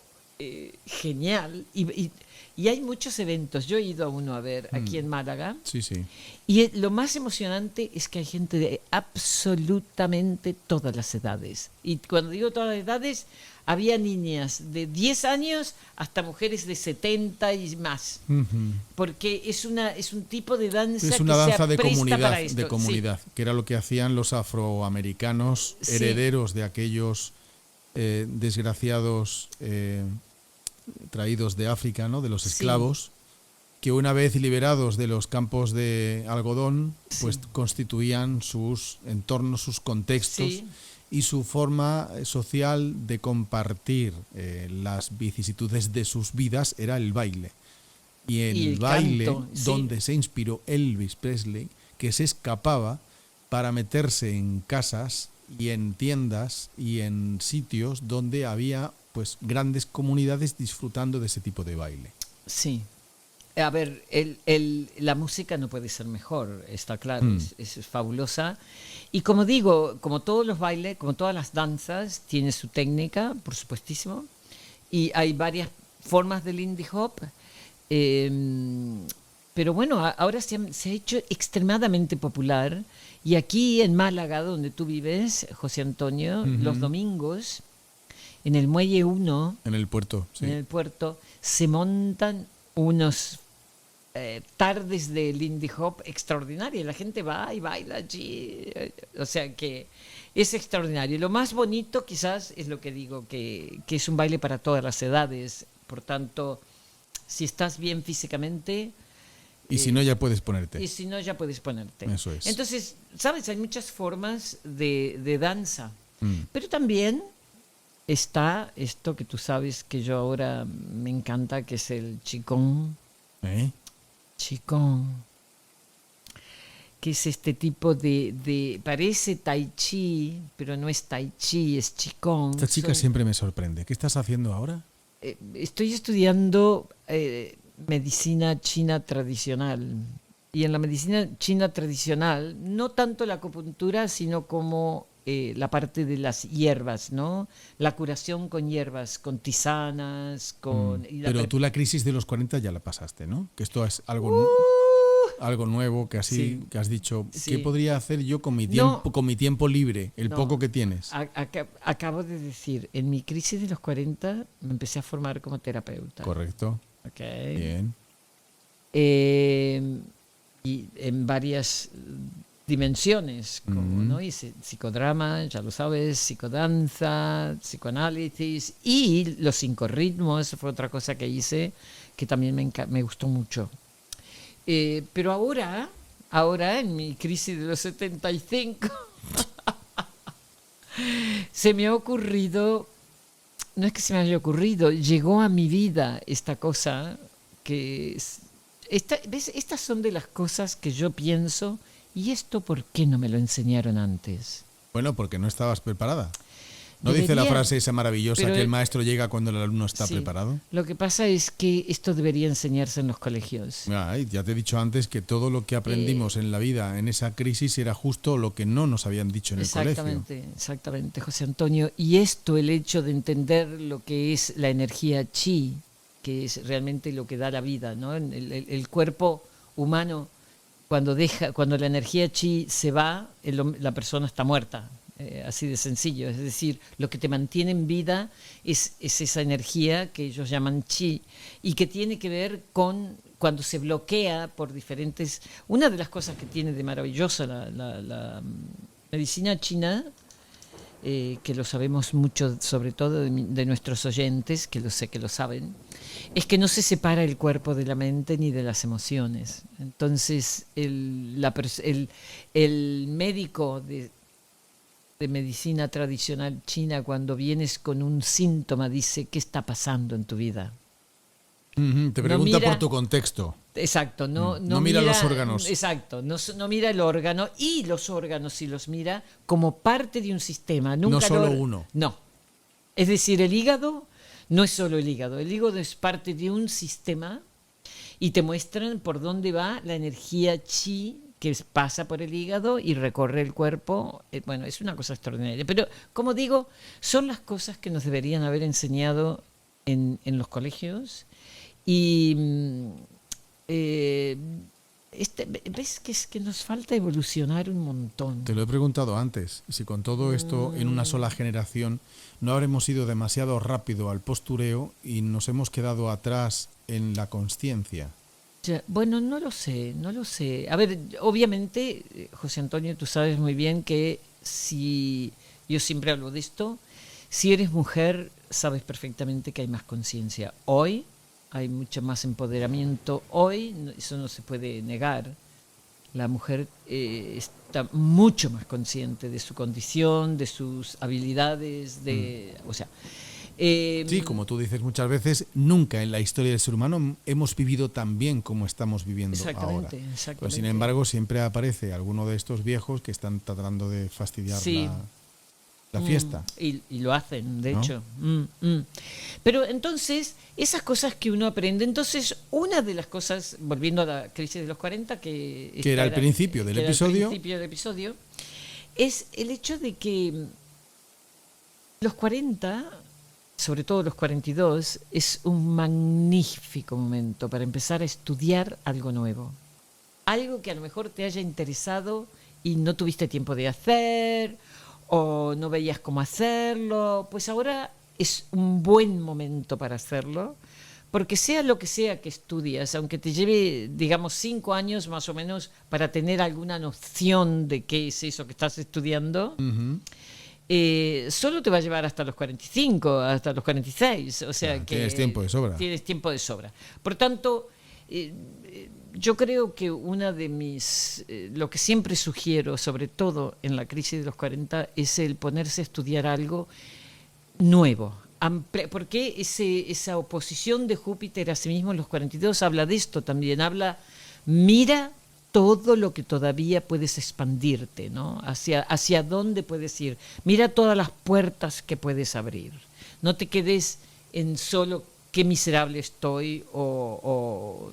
genial. Y hay muchos eventos. Yo he ido a uno a ver aquí en Málaga. Sí, sí. Y lo más emocionante es que hay gente de absolutamente todas las edades. Y cuando digo todas las edades, había niñas de 10 años hasta mujeres de 70 y más. Porque es un tipo de danza Es una que danza se de presta comunidad, para esto. que era lo que hacían los afroamericanos, Sí. herederos de aquellos desgraciados traídos de África, ¿no? De los Sí. esclavos, que una vez liberados de los campos de algodón, pues Sí. constituían sus entornos, sus contextos Sí. y su forma social de compartir las vicisitudes de sus vidas era el baile. Y Y el el baile canto, sí. donde se inspiró Elvis Presley, que se escapaba para meterse en casas y en tiendas y en sitios donde había pues grandes comunidades disfrutando de ese tipo de baile. Sí. A ver, la música no puede ser mejor, está claro, es fabulosa. Y como digo, como todos los bailes, como todas las danzas, tiene su técnica, por supuestísimo. Y hay varias formas del Lindy Hop. Pero bueno, ahora se ha hecho extremadamente popular. Y aquí en Málaga, donde tú vives, José Antonio, los domingos, en el Muelle 1, En el puerto, sí. en el puerto, se montan unos tardes de Lindy Hop extraordinarias. La gente va y baila allí. O sea que es extraordinario. Y lo más bonito quizás es lo que digo, que es un baile para todas las edades. Por tanto, si estás bien físicamente... Y si no, ya puedes ponerte. Y si no, ya puedes ponerte. Eso es. Entonces, ¿sabes? Hay muchas formas de danza. Mm. Pero también está esto que tú sabes que yo ahora me encanta, que es el Qigong. ¿Eh? Qigong. Que es este tipo de parece Tai Chi, pero no es Tai Chi, es Qigong. Esta chica siempre me sorprende. ¿Qué estás haciendo ahora? Estoy estudiando medicina china tradicional. Y en la medicina china tradicional, no tanto la acupuntura, sino como la parte de las hierbas, ¿no? La curación con hierbas, con tisanas, con... y la Pero per- tú la crisis de los 40 ya la pasaste, ¿no? Que esto es algo nuevo, que así Sí. que has dicho, Sí. ¿qué podría hacer yo con mi No. tiempo, con mi tiempo libre, el No. poco que tienes? Acabo de decir, en mi crisis de los 40 me empecé a formar como terapeuta. Correcto. Ok. Bien. Y en varias dimensiones, como ¿no? Hice psicodrama, ya lo sabes, psicodanza, psicoanálisis y los 5 ritmos, fue otra cosa que hice que también me gustó mucho. Pero ahora en mi crisis de los 75 se me ha ocurrido, no es que se me haya ocurrido, llegó a mi vida esta cosa que es, ¿ves? Estas son de las cosas que yo pienso, ¿y esto por qué no me lo enseñaron antes? Bueno, porque no estabas preparada. ¿No dice la Debería, frase esa maravillosa pero que el maestro llega cuando el alumno está Sí. preparado? Lo que pasa es que esto debería enseñarse en los colegios. Ay, ya te he dicho antes que todo lo que aprendimos en la vida en esa crisis era justo lo que no nos habían dicho en el colegio. Exactamente, José Antonio. Y esto, el hecho de entender lo que es la energía chi, que es realmente lo que da la vida, ¿no? El cuerpo humano, cuando la energía chi se va, la persona está muerta. Así de sencillo. Es decir, lo que te mantiene en vida es esa energía que ellos llaman chi y que tiene que ver con cuando se bloquea por diferentes... Una de las cosas que tiene de maravillosa la medicina china, que lo sabemos mucho, sobre todo de nuestros oyentes, que lo sé que lo saben, es que no se separa el cuerpo de la mente ni de las emociones. Entonces, el médico de medicina tradicional china, cuando vienes con un síntoma, dice, ¿qué está pasando en tu vida? Te pregunta mira- por tu contexto. Exacto, no mira los órganos. Exacto, no mira el órgano, y los órganos sí los mira como parte de un sistema. Nunca No solo uno. No. Es decir, el hígado no es solo el hígado es parte de un sistema y te muestran por dónde va la energía chi que pasa por el hígado y recorre el cuerpo. Bueno, es una cosa extraordinaria. Pero, como digo, son las cosas que nos deberían haber enseñado en los colegios y ves que es que nos falta evolucionar un montón. Te lo he preguntado antes, si con todo esto en una sola generación no habremos ido demasiado rápido al postureo y nos hemos quedado atrás en la consciencia. Bueno, no lo sé. A ver, obviamente, José Antonio, tú sabes muy bien que si yo siempre hablo de esto, si eres mujer, sabes perfectamente que hay más conciencia. Hoy hay mucho más empoderamiento. Hoy, eso no se puede negar. La mujer está mucho más consciente de su condición, de sus habilidades, o sea. Sí, como tú dices muchas veces, nunca en la historia del ser humano hemos vivido tan bien como estamos viviendo ahora. Exactamente. Pero sin embargo, siempre aparece alguno de estos viejos que están tratando de fastidiar la fiesta. Y lo hacen, de ¿No? hecho. Pero entonces, esas cosas que uno aprende, entonces, una de las cosas, volviendo a la crisis de los 40, que era el principio del episodio, es el hecho de que los 40, sobre todo los 42, es un magnífico momento para empezar a estudiar algo nuevo. Algo que a lo mejor te haya interesado y no tuviste tiempo de hacer, o no veías cómo hacerlo, pues ahora es un buen momento para hacerlo, porque sea lo que sea que estudias, aunque te lleve, digamos, 5 años más o menos para tener alguna noción de qué es eso que estás estudiando, solo te va a llevar hasta los 45, hasta los 46, o sea que tienes tiempo de sobra. Tienes tiempo de sobra. Por tanto, yo creo que una de lo que siempre sugiero, sobre todo en la crisis de los 40, es el ponerse a estudiar algo nuevo. Porque esa oposición de Júpiter a sí mismo en los 42 habla de esto también. Mira todo lo que todavía puedes expandirte, ¿no? Hacia dónde puedes ir. Mira todas las puertas que puedes abrir. No te quedes en solo qué miserable estoy o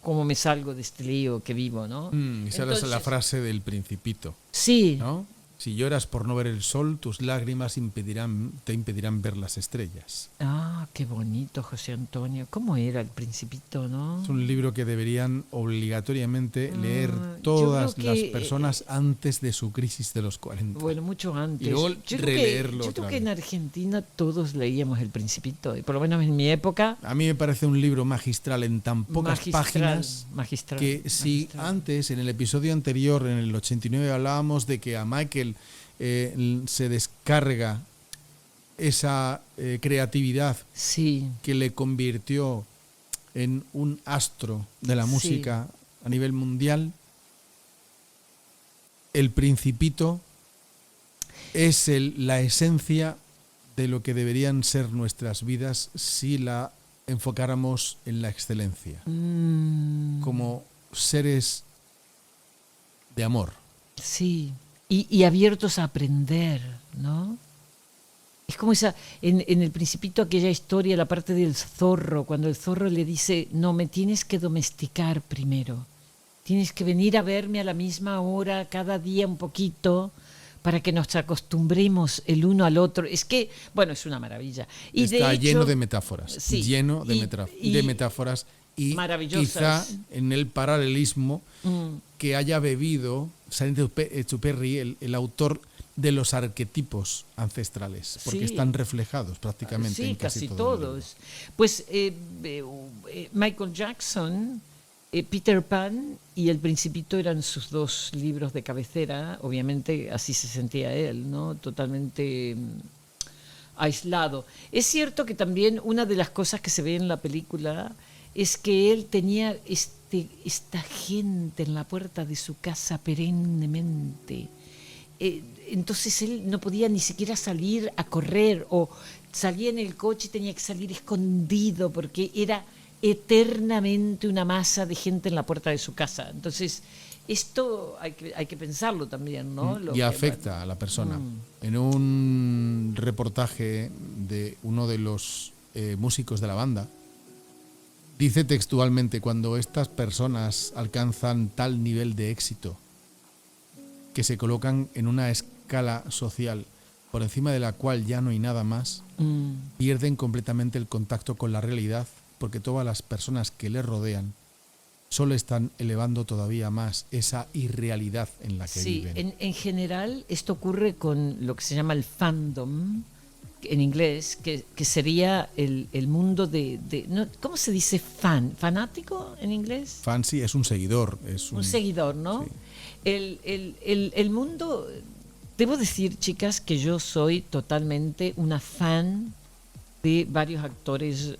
cómo me salgo de este lío que vivo, ¿no? Esa es la frase del Principito. Sí. ¿No? Si lloras por no ver el sol, tus lágrimas te impedirán ver las estrellas. Ah, qué bonito, José Antonio. ¿Cómo era el Principito, no? Es un libro que deberían obligatoriamente leer todas las personas antes de su crisis de los 40. Bueno, mucho antes. Y luego releerlo. Yo creo que en Argentina todos leíamos el Principito, y por lo menos en mi época. A mí me parece un libro magistral en tan pocas páginas. Magistral. Si antes, en el episodio anterior, en el 89, hablábamos de que a Michael se descarga esa creatividad que le convirtió en un astro de la música a nivel mundial, el Principito es la esencia de lo que deberían ser nuestras vidas si la enfocáramos en la excelencia, como seres de amor. Sí. Y abiertos a aprender, ¿no? Es como en el Principito, aquella historia, la parte del zorro, cuando el zorro le dice, no, me tienes que domesticar primero, tienes que venir a verme a la misma hora, cada día un poquito, para que nos acostumbremos el uno al otro. Es que, bueno, es una maravilla. Y está de hecho, lleno de metáforas, lleno de metáforas, y quizá en el paralelismo que haya bebido Saint-Exupéry, el autor de los arquetipos ancestrales, porque están reflejados prácticamente en casi todos. Pues Michael Jackson, Peter Pan y El Principito eran sus 2 libros de cabecera. Obviamente así se sentía él, ¿no? Totalmente aislado. Es cierto que también una de las cosas que se ve en la película es que él tenía esta gente en la puerta de su casa perennemente. Entonces él no podía ni siquiera salir a correr, o salía en el coche y tenía que salir escondido porque era eternamente una masa de gente en la puerta de su casa. Entonces esto hay que pensarlo también, ¿no? Y afecta a la persona. En un reportaje de uno de los músicos de la banda, dice textualmente: cuando estas personas alcanzan tal nivel de éxito que se colocan en una escala social por encima de la cual ya no hay nada más, pierden completamente el contacto con la realidad, porque todas las personas que le rodean solo están elevando todavía más esa irrealidad en la que Sí, viven. en general esto ocurre con lo que se llama el fandom en inglés, que sería el mundo no, ¿cómo se dice fanático en inglés? Fan sí es un seguidor. Es Un seguidor, ¿no? Sí. El mundo, debo decir, chicas, que yo soy totalmente una fan de varios actores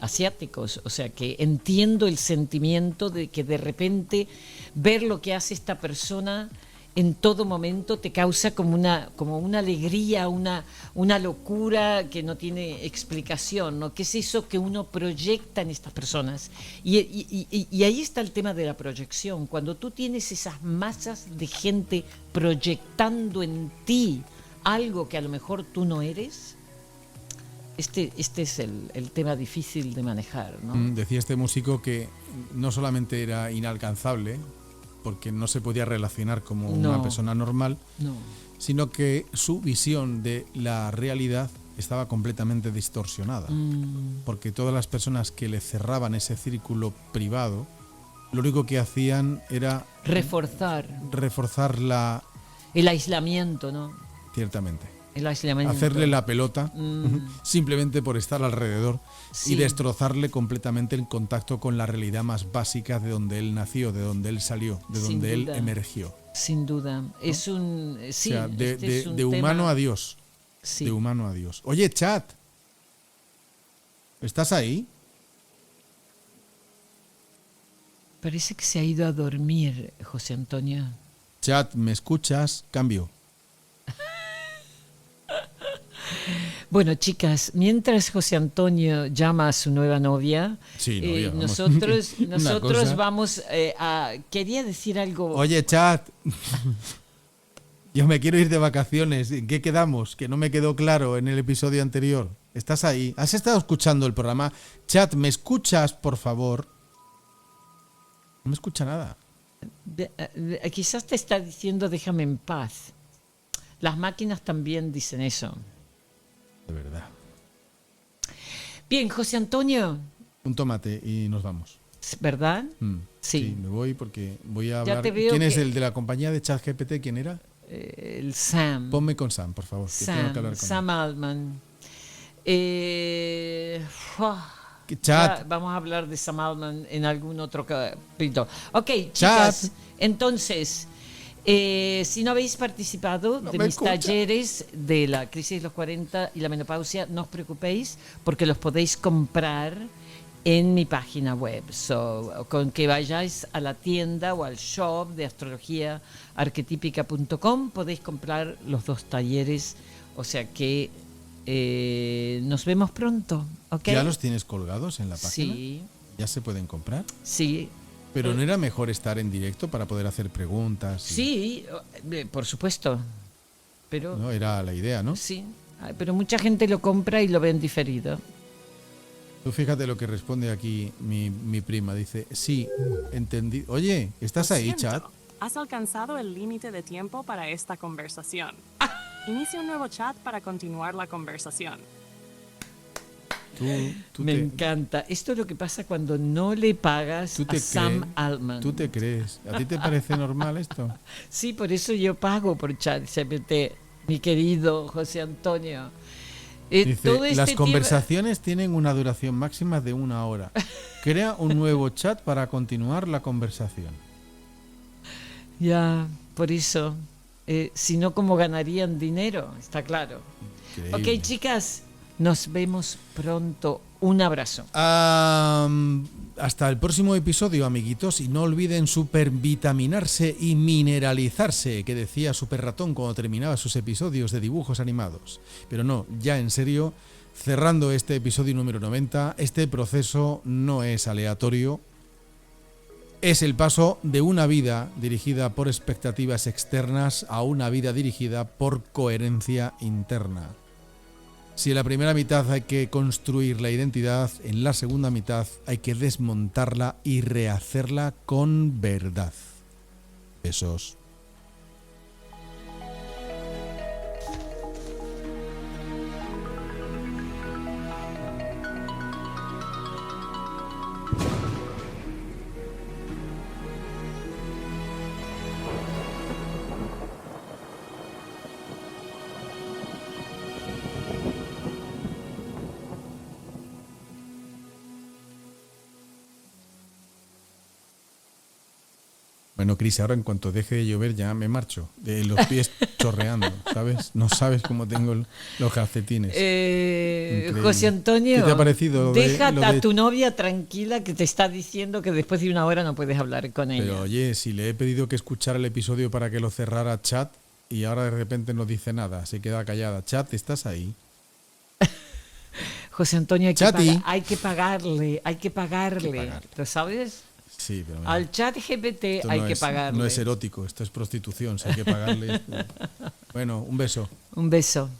asiáticos, o sea que entiendo el sentimiento de que de repente ver lo que hace esta persona en todo momento te causa como una alegría, una locura que no tiene explicación, ¿no? ¿Qué es eso que uno proyecta en estas personas? Y ahí está el tema de la proyección. Cuando tú tienes esas masas de gente proyectando en ti algo que a lo mejor tú no eres, este es el tema difícil de manejar, ¿no? Decía este músico que no solamente era inalcanzable, porque no se podía relacionar como una No. persona normal, No. sino que su visión de la realidad estaba completamente distorsionada, porque todas las personas que le cerraban ese círculo privado, lo único que hacían era Reforzar reforzar el aislamiento, ¿no? ciertamente, El aislamiento. hacerle la pelota simplemente por estar alrededor y Sí. destrozarle completamente el contacto con la realidad más básica de donde él nació, de donde él salió, de Sin donde él duda. emergió. Sin duda. Es un... Sí, O sea, este es un de humano tema- a Dios. Sí. De humano a Dios. Oye, chat. ¿Estás ahí? Parece que se ha ido a dormir, José Antonio. Chat, ¿me escuchas? Cambio. Bueno, chicas, mientras José Antonio llama a su nueva novia, Sí, novia, vamos. nosotros Una cosa. vamos a... Quería decir algo... Oye, chat. Yo me quiero ir de vacaciones. ¿En qué quedamos? Que no me quedó claro en el episodio anterior. ¿Estás ahí? ¿Has estado escuchando el programa? Chat, ¿me escuchas, por favor? No me escucha nada. Quizás te está diciendo déjame en paz. Las máquinas también dicen eso. De verdad. Bien, José Antonio, Un tomate y nos vamos. ¿verdad? Sí, me voy porque voy a hablar. te veo ¿Quién es que- el de la compañía de ChatGPT? ¿Quién era? El Sam. Ponme con Sam, por favor. Que tengo que hablar con Sam Altman. él. Chat. Ya vamos a hablar de Sam Altman en algún otro capítulo. Ok, Chat. chicas, entonces, si no habéis participado No de me mis escucha. talleres de la crisis de los 40 y la menopausia, no os preocupéis porque los podéis comprar en mi página web. Con que vayáis a la tienda o al shop de astrologiaarquetípica.com podéis comprar los 2 talleres. O sea que nos vemos pronto, ¿ok? ¿Ya los tienes colgados en la página? Sí, ¿Ya se pueden comprar? sí. Pero ¿no era mejor estar en directo para poder hacer preguntas? y- Sí, por supuesto. Pero ¿No? Era la idea, ¿no? sí, pero mucha gente lo compra y lo ve en diferido. Tú fíjate lo que responde aquí mi prima. Dice, sí, entendí. Oye, ¿estás Lo ahí, siento, chat? Has alcanzado el límite de tiempo para esta conversación. Inicia un nuevo chat para continuar la conversación. Tú Me te, encanta. Esto es lo que pasa cuando no le pagas tú te a Sam crees- Altman. ¿Tú te crees? ¿A ti te parece normal esto? Sí, por eso yo pago por ChatGPT, mi querido José Antonio. Dice, Todo este las tiempo- conversaciones tienen una duración máxima de 1 hora. Crea un nuevo chat para continuar la conversación. Ya, por eso. Si no, ¿cómo ganarían dinero? Está claro. Increíble. Ok, chicas, nos vemos pronto. Un abrazo. Hasta el próximo episodio, amiguitos, y no olviden supervitaminarse y mineralizarse, que decía Super Ratón cuando terminaba sus episodios de dibujos animados. Pero no, ya en serio, cerrando este episodio número 90, este proceso no es aleatorio, es el paso de una vida dirigida por expectativas externas a una vida dirigida por coherencia interna. Si en la primera mitad hay que construir la identidad, en la segunda mitad hay que desmontarla y rehacerla con verdad. Besos. Bueno, Cris, ahora en cuanto deje de llover ya me marcho. De los pies chorreando, ¿sabes? No sabes cómo tengo los calcetines. Increíble. José Antonio, ¿Qué te ha parecido deja lo a de- tu novia tranquila que te está diciendo que después de una hora no puedes hablar con ella. Pero oye, si le he pedido que escuchara el episodio para que lo cerrara Chat y ahora de repente no dice nada, se queda callada. Chat, ¿estás ahí? José Antonio, Chati. hay que pagarle. ¿Lo sabes? Sí, pero mira, Al chat GPT esto hay no que es- pagarle. No es erótico, esto es prostitución, si hay que pagarle. Bueno, un beso. Un beso.